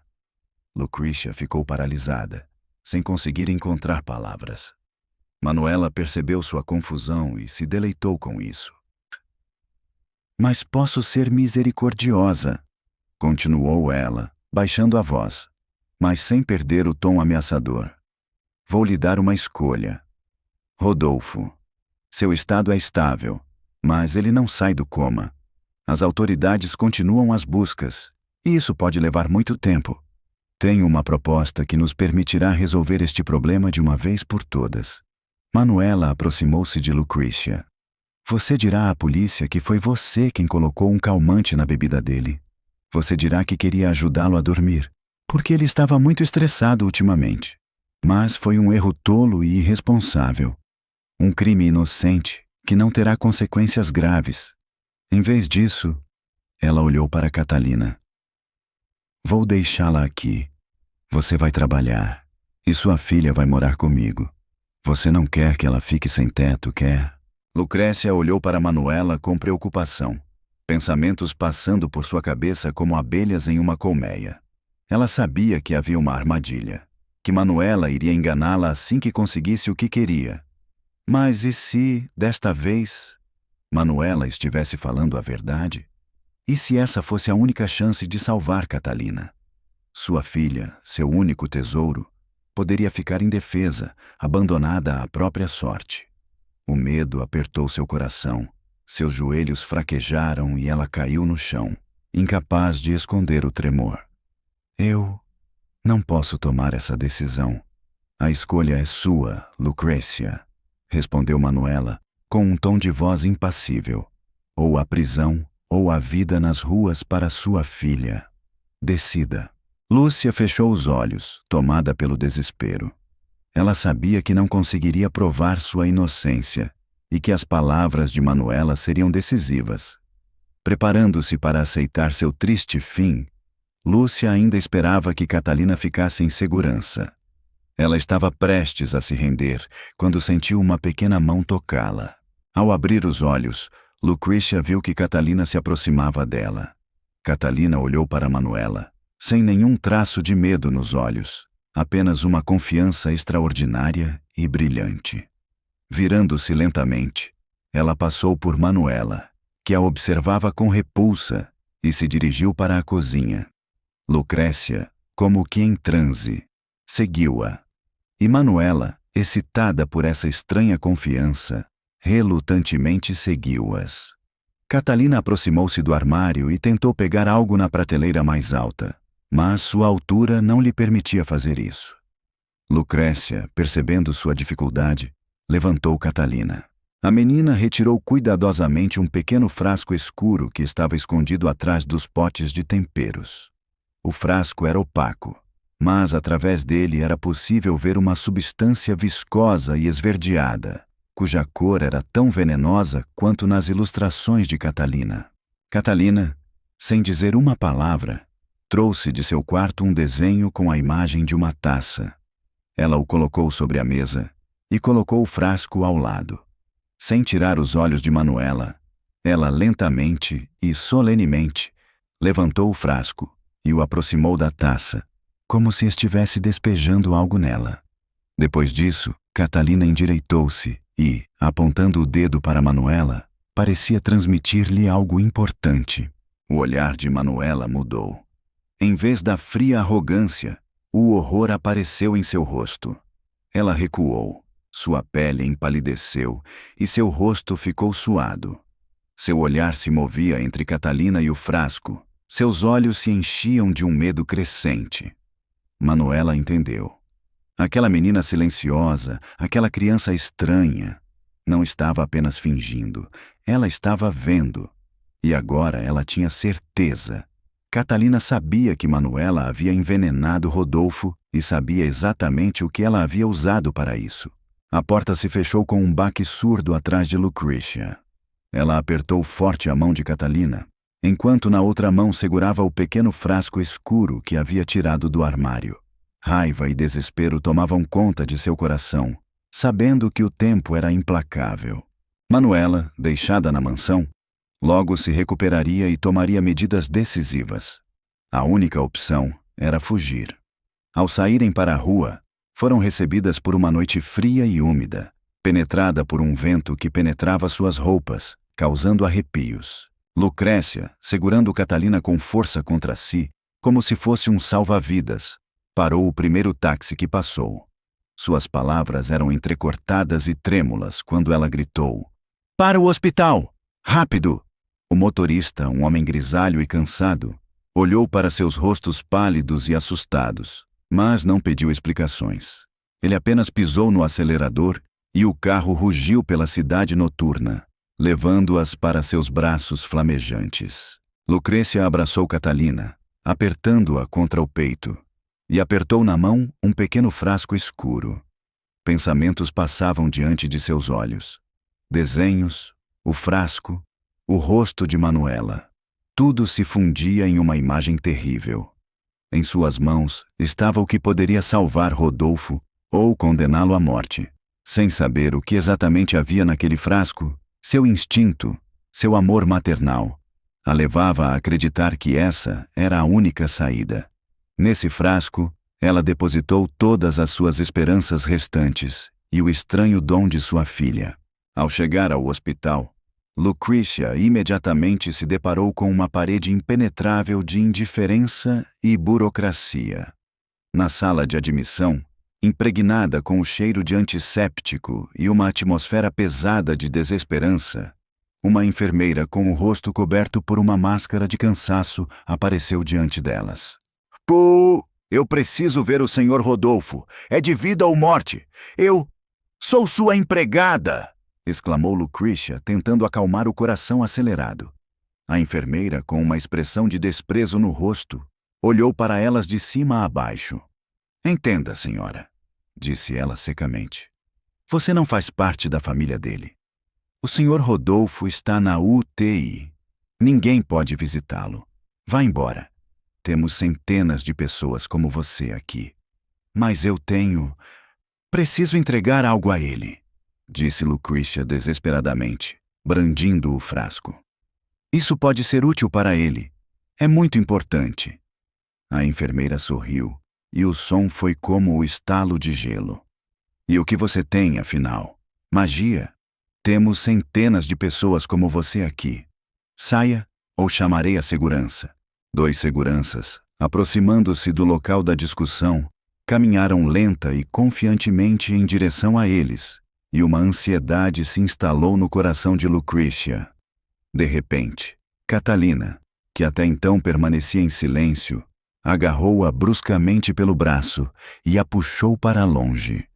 Lucrecia ficou paralisada, sem conseguir encontrar palavras. Manuela percebeu sua confusão e se deleitou com isso. Mas posso ser misericordiosa, continuou ela, baixando a voz, mas sem perder o tom ameaçador. Vou lhe dar uma escolha. Rodolfo. Seu estado é estável, mas ele não sai do coma. As autoridades continuam as buscas, e isso pode levar muito tempo. Tenho uma proposta que nos permitirá resolver este problema de uma vez por todas. Manuela aproximou-se de Lucrecia. Você dirá à polícia que foi você quem colocou um calmante na bebida dele. Você dirá que queria ajudá-lo a dormir, porque ele estava muito estressado ultimamente. Mas foi um erro tolo e irresponsável. Um crime inocente que não terá consequências graves. Em vez disso, ela olhou para Catalina. Vou deixá-la aqui. Você vai trabalhar, e sua filha vai morar comigo. Você não quer que ela fique sem teto, quer? Lucrecia olhou para Manuela com preocupação, pensamentos passando por sua cabeça como abelhas em uma colmeia. Ela sabia que havia uma armadilha, que Manuela iria enganá-la assim que conseguisse o que queria. Mas e se, desta vez, Manuela estivesse falando a verdade? E se essa fosse a única chance de salvar Catalina? Sua filha, seu único tesouro, poderia ficar indefesa, abandonada à própria sorte. O medo apertou seu coração, seus joelhos fraquejaram e ela caiu no chão, incapaz de esconder o tremor. Eu não posso tomar essa decisão. A escolha é sua, Lucrecia, respondeu Manuela, com um tom de voz impassível. Ou a prisão, ou a vida nas ruas para sua filha. Decida. Lúcia fechou os olhos, tomada pelo desespero. Ela sabia que não conseguiria provar sua inocência e que as palavras de Manuela seriam decisivas. Preparando-se para aceitar seu triste fim, Lúcia ainda esperava que Catalina ficasse em segurança. Ela estava prestes a se render quando sentiu uma pequena mão tocá-la. Ao abrir os olhos, Lucrecia viu que Catalina se aproximava dela. Catalina olhou para Manuela, sem nenhum traço de medo nos olhos, apenas uma confiança extraordinária e brilhante. Virando-se lentamente, ela passou por Manuela, que a observava com repulsa, e se dirigiu para a cozinha. Lucrecia, como que em transe, seguiu-a. E Manuela, excitada por essa estranha confiança, relutantemente seguiu-as. Catalina aproximou-se do armário e tentou pegar algo na prateleira mais alta, mas sua altura não lhe permitia fazer isso. Lucrecia, percebendo sua dificuldade, levantou Catalina. A menina retirou cuidadosamente um pequeno frasco escuro que estava escondido atrás dos potes de temperos. O frasco era opaco, mas através dele era possível ver uma substância viscosa e esverdeada, cuja cor era tão venenosa quanto nas ilustrações de Catalina. Catalina, sem dizer uma palavra, trouxe de seu quarto um desenho com a imagem de uma taça. Ela o colocou sobre a mesa e colocou o frasco ao lado. Sem tirar os olhos de Manuela, ela lentamente e solenemente levantou o frasco e o aproximou da taça, como se estivesse despejando algo nela. Depois disso, Catalina endireitou-se e, apontando o dedo para Manuela, parecia transmitir-lhe algo importante. O olhar de Manuela mudou. Em vez da fria arrogância, o horror apareceu em seu rosto. Ela recuou, sua pele empalideceu e seu rosto ficou suado. Seu olhar se movia entre Catalina e o frasco. Seus olhos se enchiam de um medo crescente. Manuela entendeu. Aquela menina silenciosa, aquela criança estranha, não estava apenas fingindo, ela estava vendo. E agora ela tinha certeza. Catalina sabia que Manuela havia envenenado Rodolfo e sabia exatamente o que ela havia usado para isso. A porta se fechou com um baque surdo atrás de Lucretia. Ela apertou forte a mão de Catalina, enquanto na outra mão segurava o pequeno frasco escuro que havia tirado do armário. Raiva e desespero tomavam conta de seu coração, sabendo que o tempo era implacável. Manuela, deixada na mansão, logo se recuperaria e tomaria medidas decisivas. A única opção era fugir. Ao saírem para a rua, foram recebidas por uma noite fria e úmida, penetrada por um vento que penetrava suas roupas, causando arrepios. Lucrécia, segurando Catalina com força contra si, como se fosse um salva-vidas, parou o primeiro táxi que passou. Suas palavras eram entrecortadas e trêmulas quando ela gritou: "Para o hospital! Rápido!" O motorista, um homem grisalho e cansado, olhou para seus rostos pálidos e assustados, mas não pediu explicações. Ele apenas pisou no acelerador e o carro rugiu pela cidade noturna, levando-as para seus braços flamejantes. Lucrécia abraçou Catalina, apertando-a contra o peito, e apertou na mão um pequeno frasco escuro. Pensamentos passavam diante de seus olhos. Desenhos, o frasco, o rosto de Manuela. Tudo se fundia em uma imagem terrível. Em suas mãos estava o que poderia salvar Rodolfo ou condená-lo à morte. Sem saber o que exatamente havia naquele frasco, seu instinto, seu amor maternal, a levava a acreditar que essa era a única saída. Nesse frasco, ela depositou todas as suas esperanças restantes e o estranho dom de sua filha. Ao chegar ao hospital, Lucretia imediatamente se deparou com uma parede impenetrável de indiferença e burocracia. Na sala de admissão, impregnada com o cheiro de antisséptico e uma atmosfera pesada de desesperança, uma enfermeira com o rosto coberto por uma máscara de cansaço apareceu diante delas. "Pô, eu preciso ver o Sr. Rodolfo. É de vida ou morte. Eu sou sua empregada!" exclamou Lucretia, tentando acalmar o coração acelerado. A enfermeira, com uma expressão de desprezo no rosto, olhou para elas de cima a baixo. "Entenda, senhora", disse ela secamente. "Você não faz parte da família dele. O Sr. Rodolfo está na UTI. Ninguém pode visitá-lo. Vá embora. Temos centenas de pessoas como você aqui. Mas eu preciso entregar algo a ele", disse Lucretia desesperadamente, brandindo o frasco. "Isso pode ser útil para ele. É muito importante." A enfermeira sorriu, e o som foi como o estalo de gelo. "E o que você tem, afinal? Magia? Temos centenas de pessoas como você aqui. Saia, ou chamarei a segurança." 2 seguranças, aproximando-se do local da discussão, caminharam lenta e confiantemente em direção a eles, e uma ansiedade se instalou no coração de Lucretia. De repente, Catalina, que até então permanecia em silêncio, agarrou-a bruscamente pelo braço e a puxou para longe.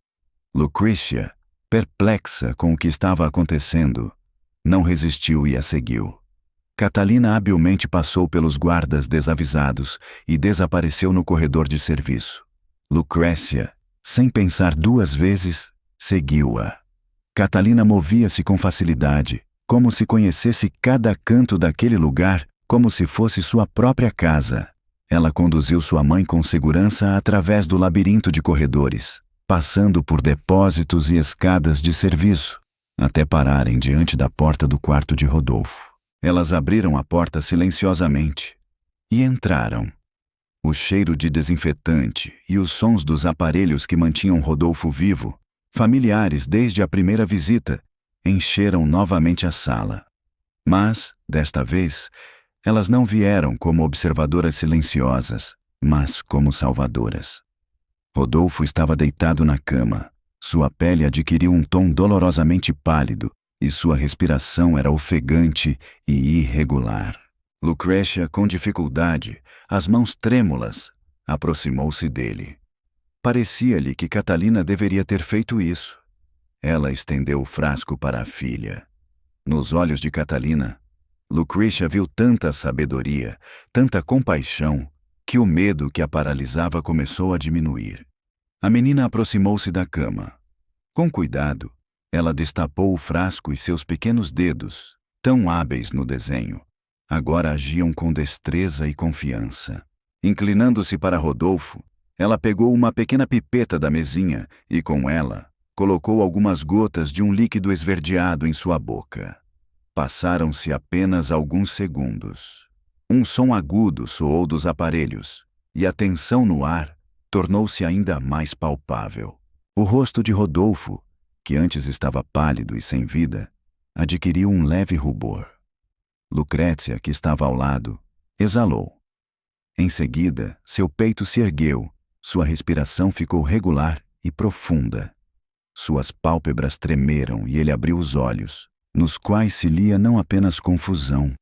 Lucretia, perplexa com o que estava acontecendo, não resistiu e a seguiu. Catalina habilmente passou pelos guardas desavisados e desapareceu no corredor de serviço. Lucrécia, sem pensar duas vezes, seguiu-a. Catalina movia-se com facilidade, como se conhecesse cada canto daquele lugar, como se fosse sua própria casa. Ela conduziu sua mãe com segurança através do labirinto de corredores, passando por depósitos e escadas de serviço, até pararem diante da porta do quarto de Rodolfo. Elas abriram a porta silenciosamente e entraram. O cheiro de desinfetante e os sons dos aparelhos que mantinham Rodolfo vivo, familiares desde a primeira visita, encheram novamente a sala. Mas, desta vez, elas não vieram como observadoras silenciosas, mas como salvadoras. Rodolfo estava deitado na cama. Sua pele adquiriu um tom dolorosamente pálido e sua respiração era ofegante e irregular. Lucrécia, com dificuldade, as mãos trêmulas, aproximou-se dele. Parecia-lhe que Catalina deveria ter feito isso. Ela estendeu o frasco para a filha. Nos olhos de Catalina, Lucrécia viu tanta sabedoria, tanta compaixão, que o medo que a paralisava começou a diminuir. A menina aproximou-se da cama. Com cuidado, ela destapou o frasco e seus pequenos dedos, tão hábeis no desenho, agora agiam com destreza e confiança. Inclinando-se para Rodolfo, ela pegou uma pequena pipeta da mesinha e, com ela, colocou algumas gotas de um líquido esverdeado em sua boca. Passaram-se apenas alguns segundos. Um som agudo soou dos aparelhos, e a tensão no ar tornou-se ainda mais palpável. O rosto de Rodolfo, que antes estava pálido e sem vida, adquiriu um leve rubor. Lucrécia, que estava ao lado, exalou. Em seguida, seu peito se ergueu, sua respiração ficou regular e profunda. Suas pálpebras tremeram e ele abriu os olhos, nos quais se lia não apenas confusão,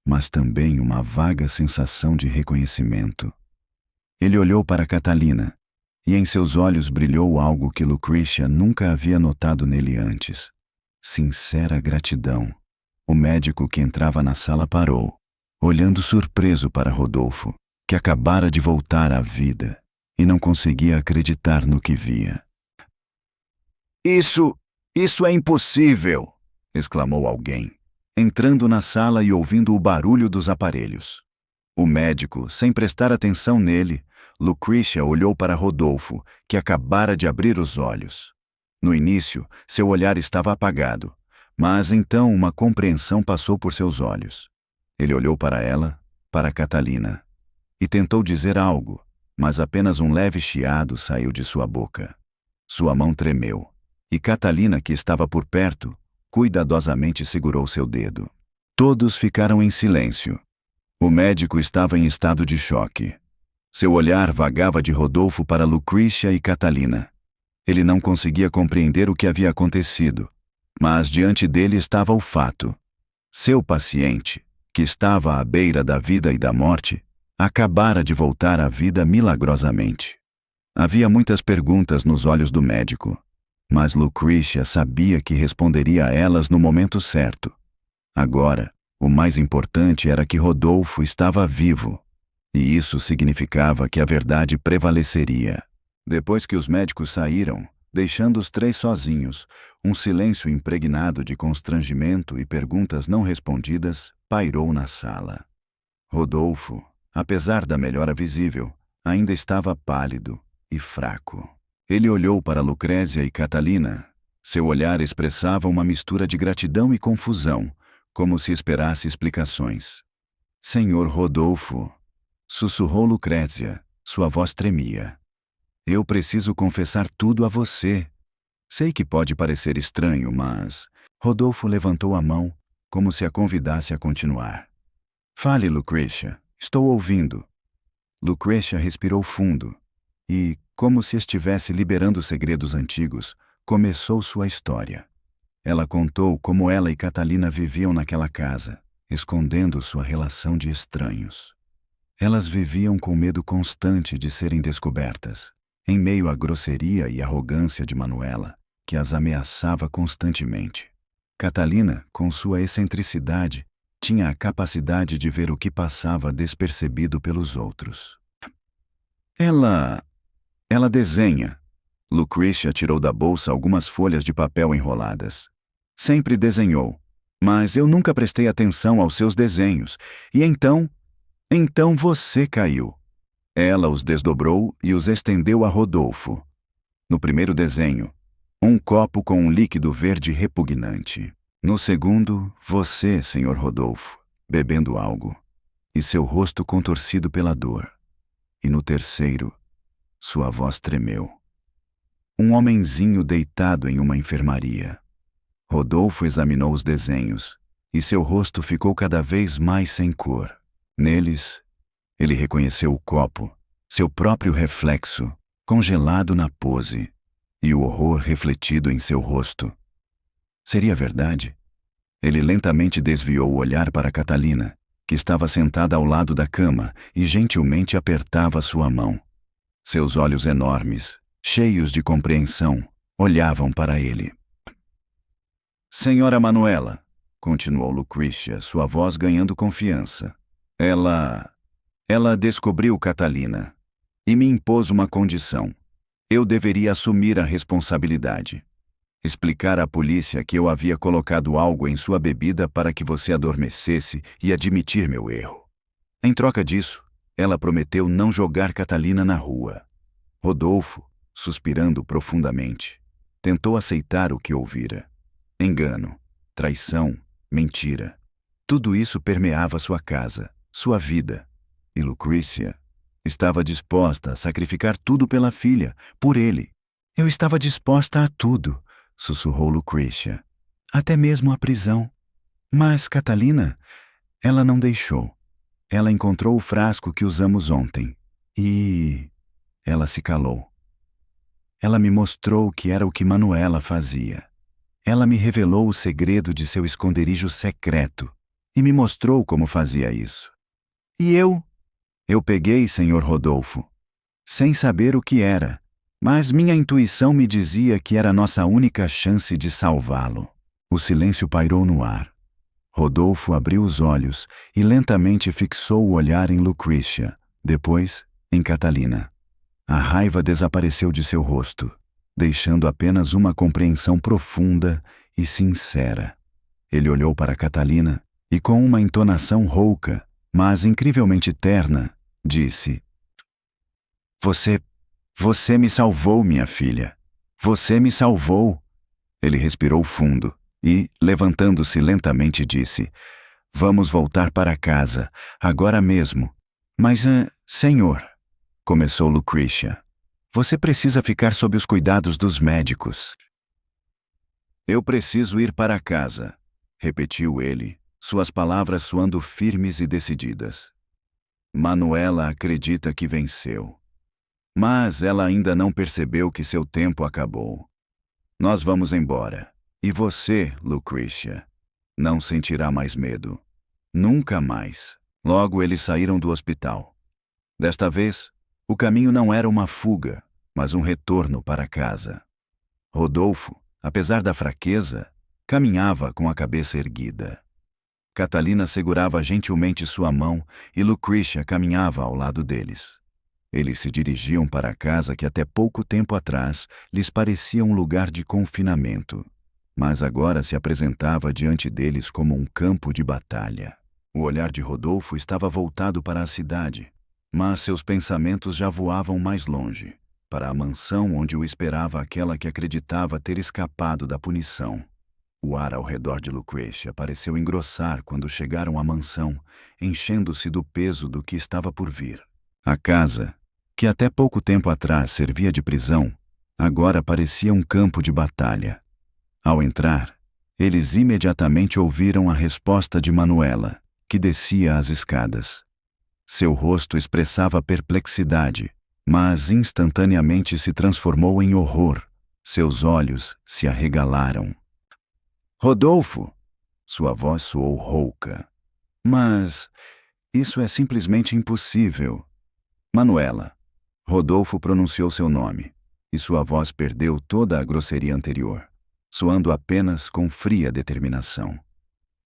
mas também uma vaga sensação de reconhecimento. Ele olhou para Catalina, e em seus olhos brilhou algo que Lucrécia nunca havia notado nele antes. Sincera gratidão. O médico que entrava na sala parou, olhando surpreso para Rodolfo, que acabara de voltar à vida, e não conseguia acreditar no que via. Isso é impossível!" exclamou alguém, entrando na sala e ouvindo o barulho dos aparelhos. O médico, sem prestar atenção nele, Lucrécia olhou para Rodolfo, que acabara de abrir os olhos. No início, seu olhar estava apagado, mas então uma compreensão passou por seus olhos. Ele olhou para ela, para Catalina, e tentou dizer algo, mas apenas um leve chiado saiu de sua boca. Sua mão tremeu, e Catalina, que estava por perto, cuidadosamente segurou seu dedo. Todos ficaram em silêncio. O médico estava em estado de choque. Seu olhar vagava de Rodolfo para Lucrécia e Catalina. Ele não conseguia compreender o que havia acontecido, mas diante dele estava o fato. Seu paciente, que estava à beira da vida e da morte, acabara de voltar à vida milagrosamente. Havia muitas perguntas nos olhos do médico, mas Lucrécia sabia que responderia a elas no momento certo. Agora, o mais importante era que Rodolfo estava vivo, e isso significava que a verdade prevaleceria. Depois que os médicos saíram, deixando os três sozinhos, um silêncio impregnado de constrangimento e perguntas não respondidas pairou na sala. Rodolfo, apesar da melhora visível, ainda estava pálido e fraco. Ele olhou para Lucrécia e Catalina. Seu olhar expressava uma mistura de gratidão e confusão, como se esperasse explicações. "Senhor Rodolfo", sussurrou Lucrécia, sua voz tremia. "Eu preciso confessar tudo a você. Sei que pode parecer estranho, mas..." Rodolfo levantou a mão, como se a convidasse a continuar. "Fale, Lucrécia, estou ouvindo." Lucrécia respirou fundo e, como se estivesse liberando segredos antigos, começou sua história. Ela contou como ela e Catalina viviam naquela casa, escondendo sua relação de estranhos. Elas viviam com medo constante de serem descobertas, em meio à grosseria e arrogância de Manuela, que as ameaçava constantemente. Catalina, com sua excentricidade, tinha a capacidade de ver o que passava despercebido pelos outros. Ela desenha. Lucretia tirou da bolsa algumas folhas de papel enroladas. Sempre desenhou, mas eu nunca prestei atenção aos seus desenhos, e então você caiu. Ela os desdobrou e os estendeu a Rodolfo. No primeiro desenho, um copo com um líquido verde repugnante. No segundo, você, Sr. Rodolfo, bebendo algo, e seu rosto contorcido pela dor. E no terceiro, sua voz tremeu. Um homenzinho deitado em uma enfermaria. Rodolfo examinou os desenhos, e seu rosto ficou cada vez mais sem cor. Neles, ele reconheceu o copo, seu próprio reflexo, congelado na pose, e o horror refletido em seu rosto. Seria verdade? Ele lentamente desviou o olhar para Catalina, que estava sentada ao lado da cama e gentilmente apertava sua mão. Seus olhos enormes, cheios de compreensão, olhavam para ele. Senhora Manuela, continuou Lucretia, sua voz ganhando confiança. Ela descobriu Catalina e me impôs uma condição. Eu deveria assumir a responsabilidade. Explicar à polícia que eu havia colocado algo em sua bebida para que você adormecesse e admitir meu erro. Em troca disso, ela prometeu não jogar Catalina na rua. Rodolfo, suspirando profundamente, tentou aceitar o que ouvira. Engano, traição, mentira. Tudo isso permeava sua casa, sua vida. E Lucretia estava disposta a sacrificar tudo pela filha, por ele. Eu estava disposta a tudo, sussurrou Lucretia. Até mesmo a prisão. Mas Catalina, ela não deixou. Ela encontrou o frasco que usamos ontem. E ela se calou. Ela me mostrou que era o que Manuela fazia. Ela me revelou o segredo de seu esconderijo secreto e me mostrou como fazia isso. E eu peguei Sr. Rodolfo, sem saber o que era, mas minha intuição me dizia que era nossa única chance de salvá-lo. O silêncio pairou no ar. Rodolfo abriu os olhos e lentamente fixou o olhar em Lucretia, depois em Catalina. A raiva desapareceu de seu rosto, deixando apenas uma compreensão profunda e sincera. Ele olhou para Catalina e, com uma entonação rouca, mas incrivelmente terna, disse: Você me salvou, minha filha. Você me salvou. Ele respirou fundo e, levantando-se lentamente, disse: Vamos voltar para casa, agora mesmo. Mas, senhor, começou Lucretia. Você precisa ficar sob os cuidados dos médicos. Eu preciso ir para casa, repetiu ele, suas palavras soando firmes e decididas. Manuela acredita que venceu. Mas ela ainda não percebeu que seu tempo acabou. Nós vamos embora. E você, Lucretia, não sentirá mais medo. Nunca mais. Logo eles saíram do hospital. Desta vez, o caminho não era uma fuga, mas um retorno para casa. Rodolfo, apesar da fraqueza, caminhava com a cabeça erguida. Catalina segurava gentilmente sua mão e Lucretia caminhava ao lado deles. Eles se dirigiam para a casa que até pouco tempo atrás lhes parecia um lugar de confinamento, mas agora se apresentava diante deles como um campo de batalha. O olhar de Rodolfo estava voltado para a cidade, mas seus pensamentos já voavam mais longe, para a mansão onde o esperava aquela que acreditava ter escapado da punição. O ar ao redor de Lucretia pareceu engrossar quando chegaram à mansão, enchendo-se do peso do que estava por vir. A casa, que até pouco tempo atrás servia de prisão, agora parecia um campo de batalha. Ao entrar, eles imediatamente ouviram a resposta de Manuela, que descia as escadas. Seu rosto expressava perplexidade, mas instantaneamente se transformou em horror. Seus olhos se arregalaram. Rodolfo! Sua voz soou rouca. Mas isso é simplesmente impossível. Manuela. Rodolfo pronunciou seu nome. e sua voz perdeu toda a grosseria anterior, soando apenas com fria determinação.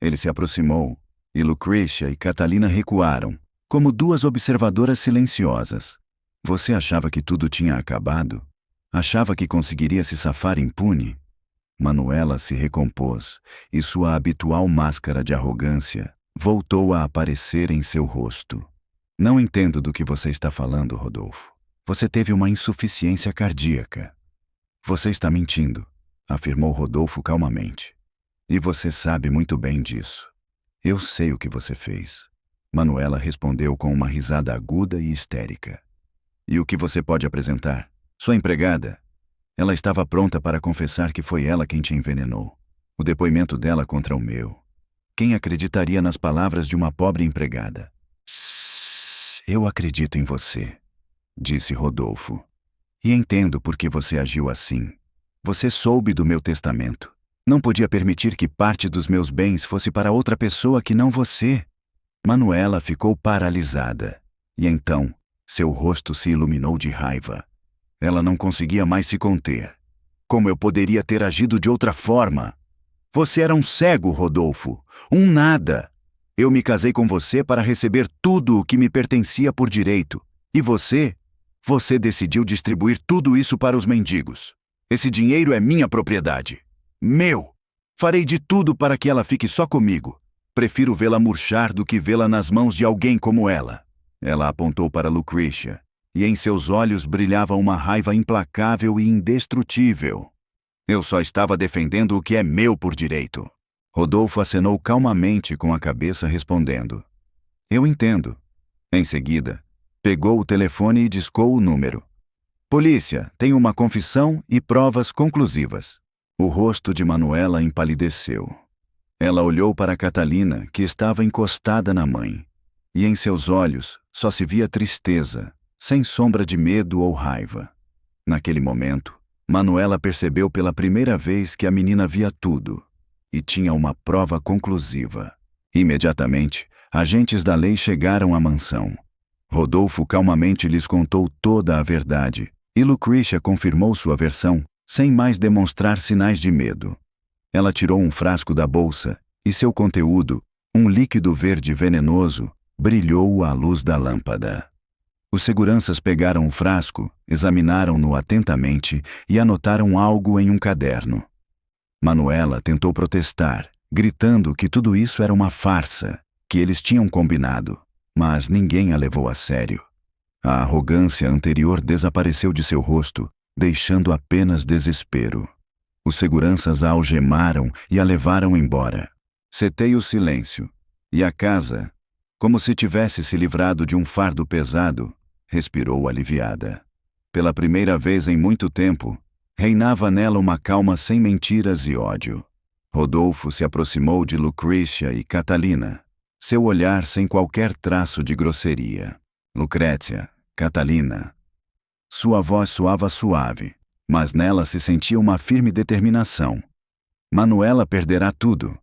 Ele se aproximou, e Lucretia e Catalina recuaram, como duas observadoras silenciosas. Você achava que tudo tinha acabado? Achava que conseguiria se safar impune? Manuela se recompôs, e sua habitual máscara de arrogância voltou a aparecer em seu rosto. Não entendo do que você está falando, Rodolfo. Você teve uma insuficiência cardíaca. Você está mentindo, afirmou Rodolfo calmamente. E você sabe muito bem disso. Eu sei o que você fez. Manuela respondeu com uma risada aguda e histérica. E o que você pode apresentar? Sua empregada? Ela estava pronta para confessar que foi ela quem te envenenou. O depoimento dela contra o meu. Quem acreditaria nas palavras de uma pobre empregada? Eu acredito em você, disse Rodolfo. E entendo por que você agiu assim. Você soube do meu testamento. Não podia permitir que parte dos meus bens fosse para outra pessoa que não você. Manuela ficou paralisada. E então, seu rosto se iluminou de raiva. Ela não conseguia mais se conter. Como eu poderia ter agido de outra forma? Você era um cego, Rodolfo. Um nada. Eu me casei com você para receber tudo o que me pertencia por direito. E você? Você decidiu distribuir tudo isso para os mendigos. Esse dinheiro é minha propriedade. Meu! Farei de tudo para que ela fique só comigo. Prefiro vê-la murchar do que vê-la nas mãos de alguém como ela. Ela apontou para Lucretia, e em seus olhos brilhava uma raiva implacável e indestrutível. Eu só estava defendendo o que é meu por direito. Rodolfo acenou calmamente com a cabeça, respondendo: Eu entendo. Em seguida, pegou o telefone e discou o número. Polícia, tenho uma confissão e provas conclusivas. O rosto de Manuela empalideceu. Ela olhou para Catalina, que estava encostada na mãe, e em seus olhos só se via tristeza, sem sombra de medo ou raiva. Naquele momento, Manuela percebeu pela primeira vez que a menina via tudo, e tinha uma prova conclusiva. Imediatamente, agentes da lei chegaram à mansão. Rodolfo calmamente lhes contou toda a verdade, e Lucretia confirmou sua versão, sem mais demonstrar sinais de medo. Ela tirou um frasco da bolsa, e seu conteúdo, um líquido verde venenoso, brilhou à luz da lâmpada. Os seguranças pegaram o frasco, examinaram-no atentamente e anotaram algo em um caderno. Manuela tentou protestar, gritando que tudo isso era uma farsa, que eles tinham combinado, mas ninguém a levou a sério. A arrogância anterior desapareceu de seu rosto, deixando apenas desespero. Os seguranças a algemaram e a levaram embora. Setei o silêncio, e a casa, como se tivesse se livrado de um fardo pesado, respirou aliviada. Pela primeira vez em muito tempo, reinava nela uma calma sem mentiras e ódio. Rodolfo se aproximou de Lucretia e Catalina, seu olhar sem qualquer traço de grosseria. Lucretia, Catalina. Sua voz soava suave, mas nela se sentia uma firme determinação. Manuela perderá tudo.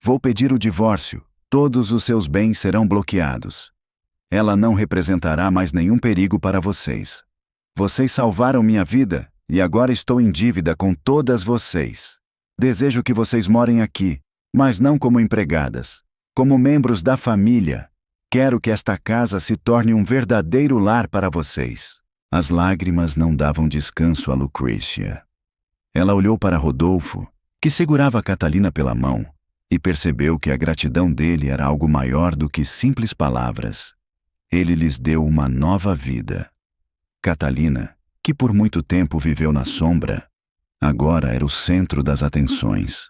Vou pedir o divórcio. Todos os seus bens serão bloqueados. Ela não representará mais nenhum perigo para vocês. Vocês salvaram minha vida e agora estou em dívida com todas vocês. Desejo que vocês morem aqui, mas não como empregadas, como membros da família. Quero que esta casa se torne um verdadeiro lar para vocês. As lágrimas não davam descanso a Lucretia. Ela olhou para Rodolfo, que segurava Catalina pela mão, e percebeu que a gratidão dele era algo maior do que simples palavras. Ele lhes deu uma nova vida. Catalina, que por muito tempo viveu na sombra, agora era o centro das atenções.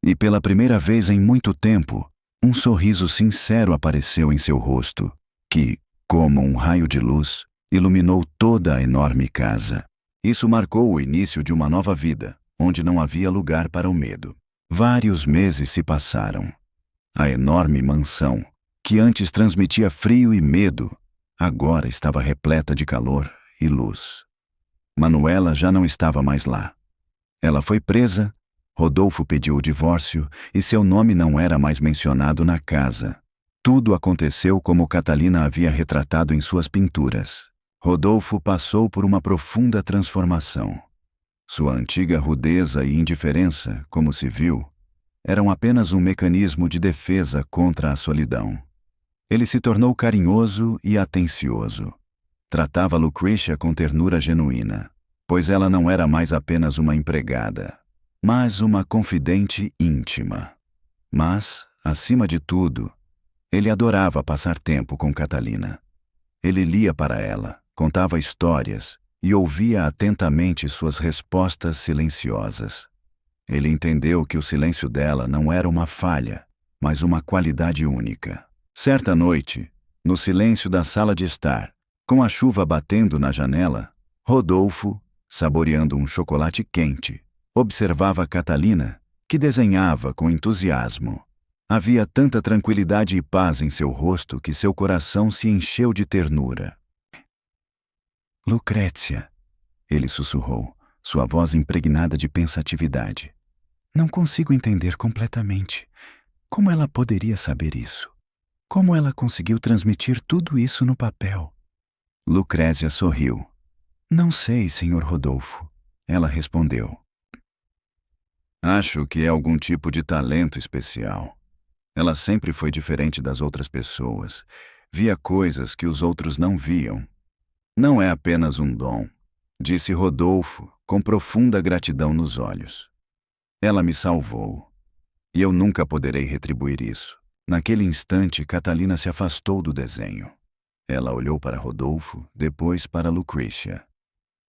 E pela primeira vez em muito tempo, um sorriso sincero apareceu em seu rosto, que, como um raio de luz, iluminou toda a enorme casa. Isso marcou o início de uma nova vida, onde não havia lugar para o medo. Vários meses se passaram. A enorme mansão, que antes transmitia frio e medo, agora estava repleta de calor e luz. Manuela já não estava mais lá. Ela foi presa, Rodolfo pediu o divórcio e seu nome não era mais mencionado na casa. Tudo aconteceu como Catalina havia retratado em suas pinturas. Rodolfo passou por uma profunda transformação. Sua antiga rudeza e indiferença, como se viu, eram apenas um mecanismo de defesa contra a solidão. Ele se tornou carinhoso e atencioso. Tratava Lucretia com ternura genuína, pois ela não era mais apenas uma empregada, mas uma confidente íntima. Mas, acima de tudo, ele adorava passar tempo com Catalina. Ele lia para ela, contava histórias e ouvia atentamente suas respostas silenciosas. Ele entendeu que o silêncio dela não era uma falha, mas uma qualidade única. Certa noite, no silêncio da sala de estar, com a chuva batendo na janela, Rodolfo, saboreando um chocolate quente, observava Catalina, que desenhava com entusiasmo. Havia tanta tranquilidade e paz em seu rosto que seu coração se encheu de ternura. Lucrécia, ele sussurrou, sua voz impregnada de pensatividade. Não consigo entender completamente. Como ela poderia saber isso? Como ela conseguiu transmitir tudo isso no papel? Lucrécia sorriu. Não sei, Sr. Rodolfo. Ela respondeu. Acho que é algum tipo de talento especial. Ela sempre foi diferente das outras pessoas. Via coisas que os outros não viam. Não é apenas um dom, disse Rodolfo, com profunda gratidão nos olhos. Ela me salvou. E eu nunca poderei retribuir isso. Naquele instante, Catalina se afastou do desenho. Ela olhou para Rodolfo, depois para Lucretia.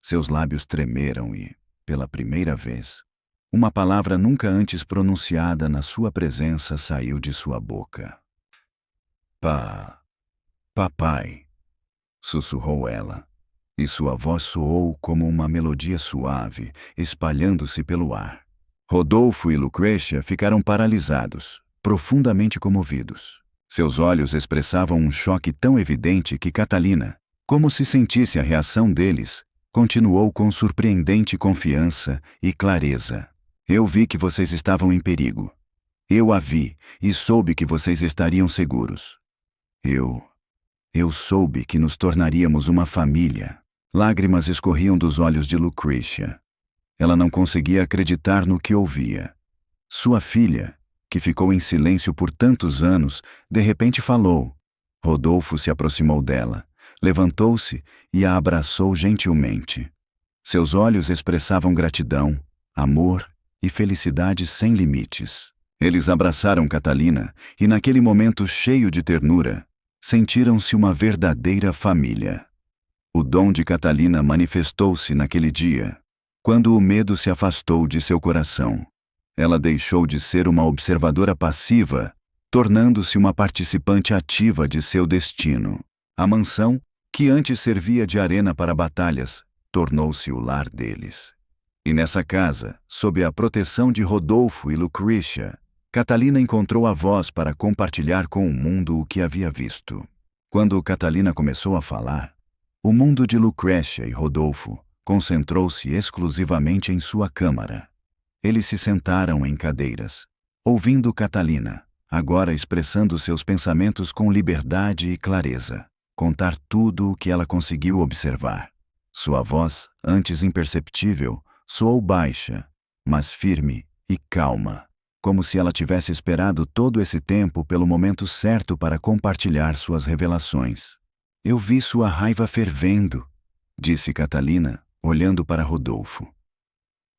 Seus lábios tremeram e, pela primeira vez, uma palavra nunca antes pronunciada na sua presença saiu de sua boca. Papai, sussurrou ela, e sua voz soou como uma melodia suave, espalhando-se pelo ar. Rodolfo e Lucretia ficaram paralisados, profundamente comovidos. Seus olhos expressavam um choque tão evidente que Catalina, como se sentisse a reação deles, continuou com surpreendente confiança e clareza. Eu vi que vocês estavam em perigo. Eu a vi e soube que vocês estariam seguros. Eu soube que nos tornaríamos uma família. Lágrimas escorriam dos olhos de Lucretia. Ela não conseguia acreditar no que ouvia. Sua filha, que ficou em silêncio por tantos anos, de repente falou. Rodolfo se aproximou dela, levantou-se e a abraçou gentilmente. Seus olhos expressavam gratidão, amor e felicidade sem limites. Eles abraçaram Catalina e, naquele momento cheio de ternura, sentiram-se uma verdadeira família. O dom de Catalina manifestou-se naquele dia, quando o medo se afastou de seu coração. Ela deixou de ser uma observadora passiva, tornando-se uma participante ativa de seu destino. A mansão, que antes servia de arena para batalhas, tornou-se o lar deles. E nessa casa, sob a proteção de Rodolfo e Lucretia, Catalina encontrou a voz para compartilhar com o mundo o que havia visto. Quando Catalina começou a falar, o mundo de Lucretia e Rodolfo concentrou-se exclusivamente em sua câmara. Eles se sentaram em cadeiras, ouvindo Catalina, agora expressando seus pensamentos com liberdade e clareza, contar tudo o que ela conseguiu observar. Sua voz, antes imperceptível, soou baixa, mas firme e calma, como se ela tivesse esperado todo esse tempo pelo momento certo para compartilhar suas revelações. Eu vi sua raiva fervendo, disse Catalina, olhando para Rodolfo.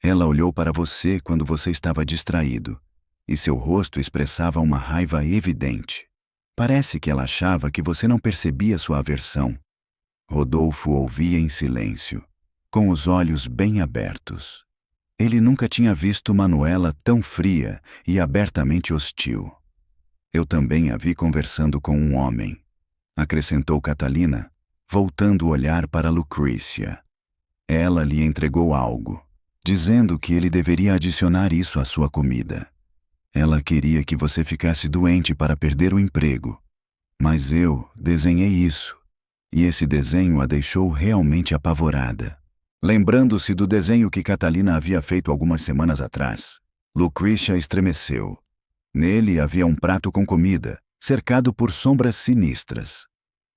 Ela olhou para você quando você estava distraído, e seu rosto expressava uma raiva evidente. Parece que ela achava que você não percebia sua aversão. Rodolfo ouvia em silêncio, com os olhos bem abertos. Ele nunca tinha visto Manuela tão fria e abertamente hostil. Eu também a vi conversando com um homem, acrescentou Catalina, voltando o olhar para Lucretia. Ela lhe entregou algo, dizendo que ele deveria adicionar isso à sua comida. Ela queria que você ficasse doente para perder o emprego. Mas eu desenhei isso, e esse desenho a deixou realmente apavorada. Lembrando-se do desenho que Catalina havia feito algumas semanas atrás, Lucretia estremeceu. Nele havia um prato com comida, cercado por sombras sinistras.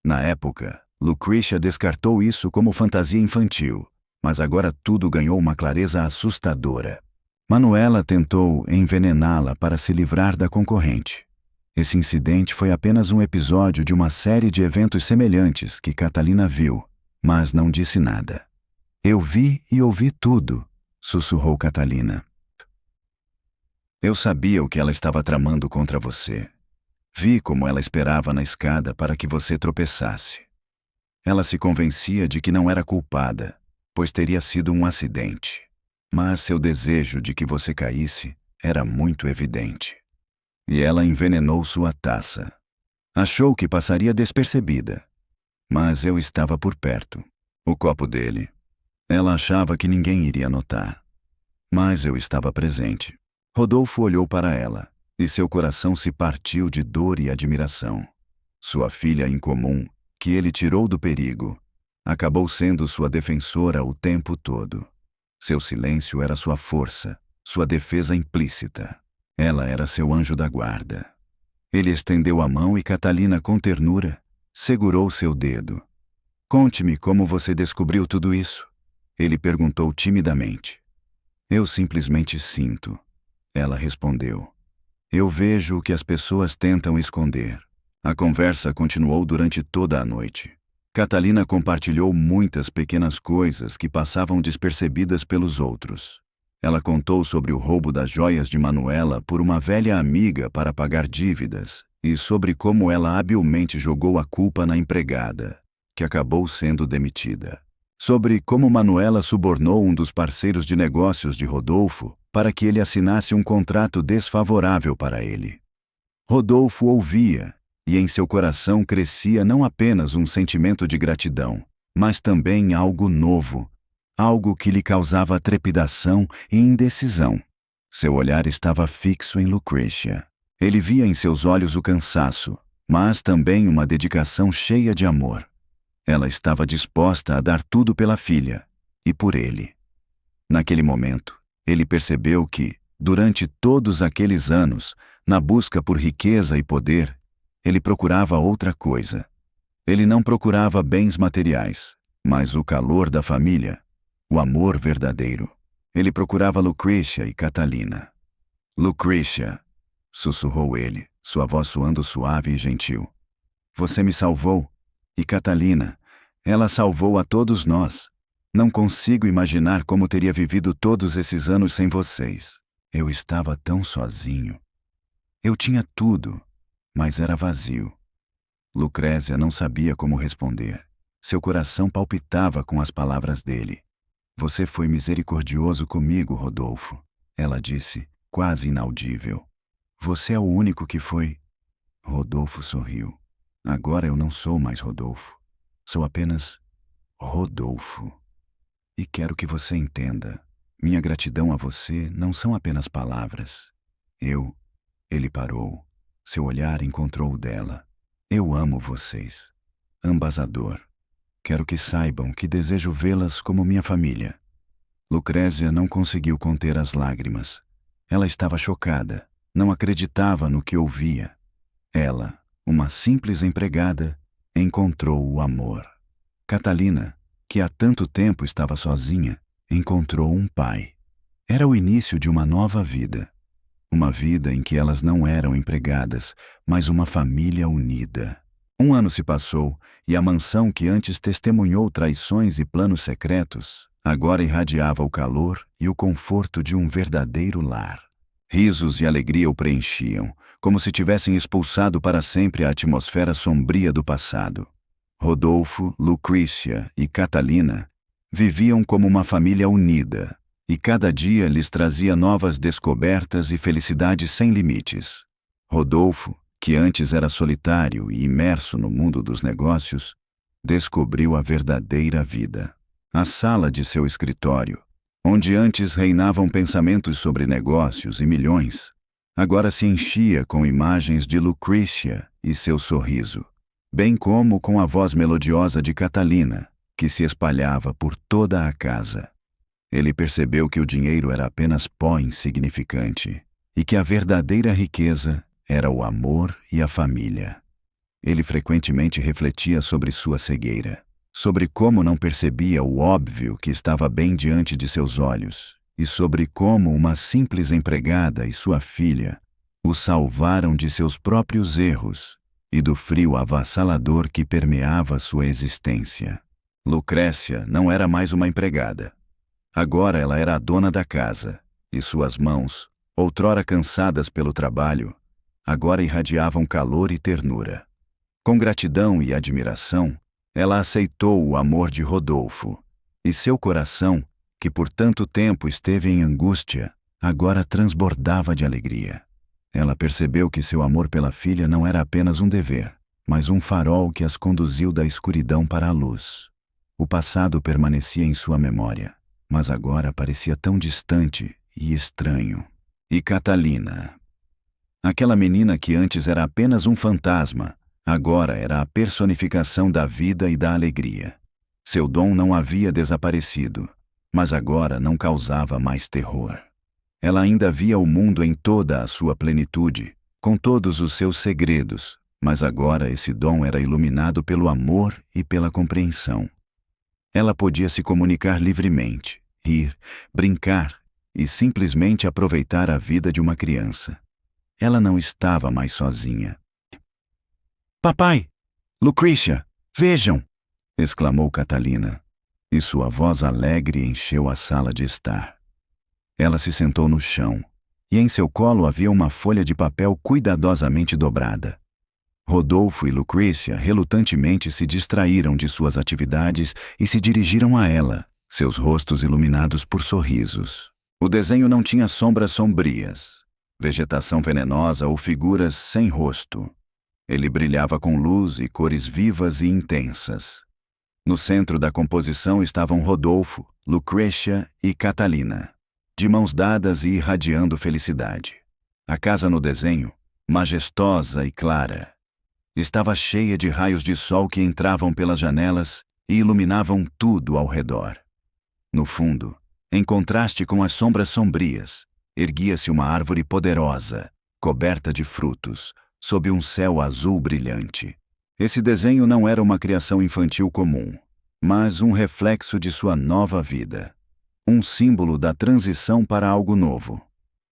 Na época, Lucretia descartou isso como fantasia infantil, mas agora tudo ganhou uma clareza assustadora. Manuela tentou envenená-la para se livrar da concorrente. Esse incidente foi apenas um episódio de uma série de eventos semelhantes que Catalina viu, mas não disse nada. Eu vi e ouvi tudo, sussurrou Catalina. Eu sabia o que ela estava tramando contra você. Vi como ela esperava na escada para que você tropeçasse. Ela se convencia de que não era culpada, pois teria sido um acidente. Mas seu desejo de que você caísse era muito evidente. E ela envenenou sua taça. Achou que passaria despercebida. Mas eu estava por perto. O copo dele. Ela achava que ninguém iria notar. Mas eu estava presente. Rodolfo olhou para ela, e seu coração se partiu de dor e admiração. Sua filha incomum, que ele tirou do perigo, acabou sendo sua defensora o tempo todo. Seu silêncio era sua força, sua defesa implícita. Ela era seu anjo da guarda. Ele estendeu a mão e Catalina, com ternura, segurou seu dedo. Conte-me como você descobriu tudo isso, ele perguntou timidamente. Eu simplesmente sinto, ela respondeu. Eu vejo o que as pessoas tentam esconder. A conversa continuou durante toda a noite. Catalina compartilhou muitas pequenas coisas que passavam despercebidas pelos outros. Ela contou sobre o roubo das joias de Manuela por uma velha amiga para pagar dívidas e sobre como ela habilmente jogou a culpa na empregada, que acabou sendo demitida. Sobre como Manuela subornou um dos parceiros de negócios de Rodolfo para que ele assinasse um contrato desfavorável para ele. Rodolfo ouvia, e em seu coração crescia não apenas um sentimento de gratidão, mas também algo novo, algo que lhe causava trepidação e indecisão. Seu olhar estava fixo em Lucretia. Ele via em seus olhos o cansaço, mas também uma dedicação cheia de amor. Ela estava disposta a dar tudo pela filha e por ele. Naquele momento, ele percebeu que, durante todos aqueles anos, na busca por riqueza e poder, ele procurava outra coisa. Ele não procurava bens materiais, mas o calor da família, o amor verdadeiro. Ele procurava Lucretia e Catalina. Lucretia, sussurrou ele, sua voz soando suave e gentil. Você me salvou. E Catalina, ela salvou a todos nós. Não consigo imaginar como teria vivido todos esses anos sem vocês. Eu estava tão sozinho. Eu tinha tudo, mas era vazio. Lucrécia não sabia como responder. Seu coração palpitava com as palavras dele. Você foi misericordioso comigo, Rodolfo, ela disse, quase inaudível. Você é o único que foi. Rodolfo sorriu. Agora eu não sou mais Rodolfo. Sou apenas Rodolfo. E quero que você entenda. Minha gratidão a você não são apenas palavras. Ele parou. Seu olhar encontrou o dela. Eu amo vocês. Ambas a dor. Quero que saibam que desejo vê-las como minha família. Lucrécia não conseguiu conter as lágrimas. Ela estava chocada. Não acreditava no que ouvia. Ela, uma simples empregada, encontrou o amor. Catalina, que há tanto tempo estava sozinha, encontrou um pai. Era o início de uma nova vida. Uma vida em que elas não eram empregadas, mas uma família unida. 1 ano se passou e a mansão que antes testemunhou traições e planos secretos, agora irradiava o calor e o conforto de um verdadeiro lar. Risos e alegria o preenchiam, como se tivessem expulsado para sempre a atmosfera sombria do passado. Rodolfo, Lucretia e Catalina viviam como uma família unida, e cada dia lhes trazia novas descobertas e felicidade sem limites. Rodolfo, que antes era solitário e imerso no mundo dos negócios, descobriu a verdadeira vida. A sala de seu escritório, onde antes reinavam pensamentos sobre negócios e milhões, agora se enchia com imagens de Lucretia e seu sorriso, bem como com a voz melodiosa de Catalina, que se espalhava por toda a casa. Ele percebeu que o dinheiro era apenas pó insignificante e que a verdadeira riqueza era o amor e a família. Ele frequentemente refletia sobre sua cegueira, sobre como não percebia o óbvio que estava bem diante de seus olhos, e sobre como uma simples empregada e sua filha o salvaram de seus próprios erros e do frio avassalador que permeava sua existência. Lucrécia não era mais uma empregada. Agora ela era a dona da casa, e suas mãos, outrora cansadas pelo trabalho, agora irradiavam calor e ternura. Com gratidão e admiração, ela aceitou o amor de Rodolfo, e seu coração, que por tanto tempo esteve em angústia, agora transbordava de alegria. Ela percebeu que seu amor pela filha não era apenas um dever, mas um farol que as conduziu da escuridão para a luz. O passado permanecia em sua memória, mas agora parecia tão distante e estranho. E Catalina, aquela menina que antes era apenas um fantasma, agora era a personificação da vida e da alegria. Seu dom não havia desaparecido, mas agora não causava mais terror. Ela ainda via o mundo em toda a sua plenitude, com todos os seus segredos, mas agora esse dom era iluminado pelo amor e pela compreensão. Ela podia se comunicar livremente, rir, brincar e simplesmente aproveitar a vida de uma criança. Ela não estava mais sozinha. "Papai! Lucrécia! Vejam!" exclamou Catalina, e sua voz alegre encheu a sala de estar. Ela se sentou no chão, e em seu colo havia uma folha de papel cuidadosamente dobrada. Rodolfo e Lucrécia relutantemente se distraíram de suas atividades e se dirigiram a ela, seus rostos iluminados por sorrisos. O desenho não tinha sombras sombrias, vegetação venenosa ou figuras sem rosto. Ele brilhava com luz e cores vivas e intensas. No centro da composição estavam Rodolfo, Lucrécia e Catalina, de mãos dadas e irradiando felicidade. A casa no desenho, majestosa e clara, estava cheia de raios de sol que entravam pelas janelas e iluminavam tudo ao redor. No fundo, em contraste com as sombras sombrias, erguia-se uma árvore poderosa, coberta de frutos, sob um céu azul brilhante. Esse desenho não era uma criação infantil comum, mas um reflexo de sua nova vida. Um símbolo da transição para algo novo.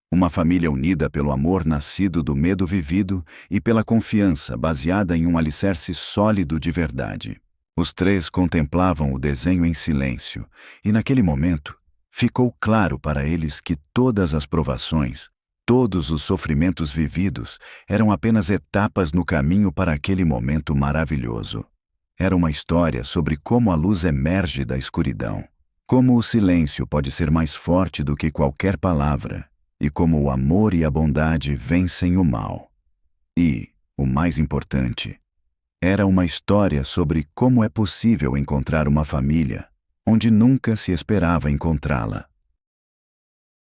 Uma família unida pelo amor nascido do medo vivido e pela confiança baseada em um alicerce sólido de verdade. Os três contemplavam o desenho em silêncio, e naquele momento ficou claro para eles que todas as provações, todos os sofrimentos vividos eram apenas etapas no caminho para aquele momento maravilhoso. Era uma história sobre como a luz emerge da escuridão. Como o silêncio pode ser mais forte do que qualquer palavra, e como o amor e a bondade vencem o mal. E, o mais importante, era uma história sobre como é possível encontrar uma família onde nunca se esperava encontrá-la.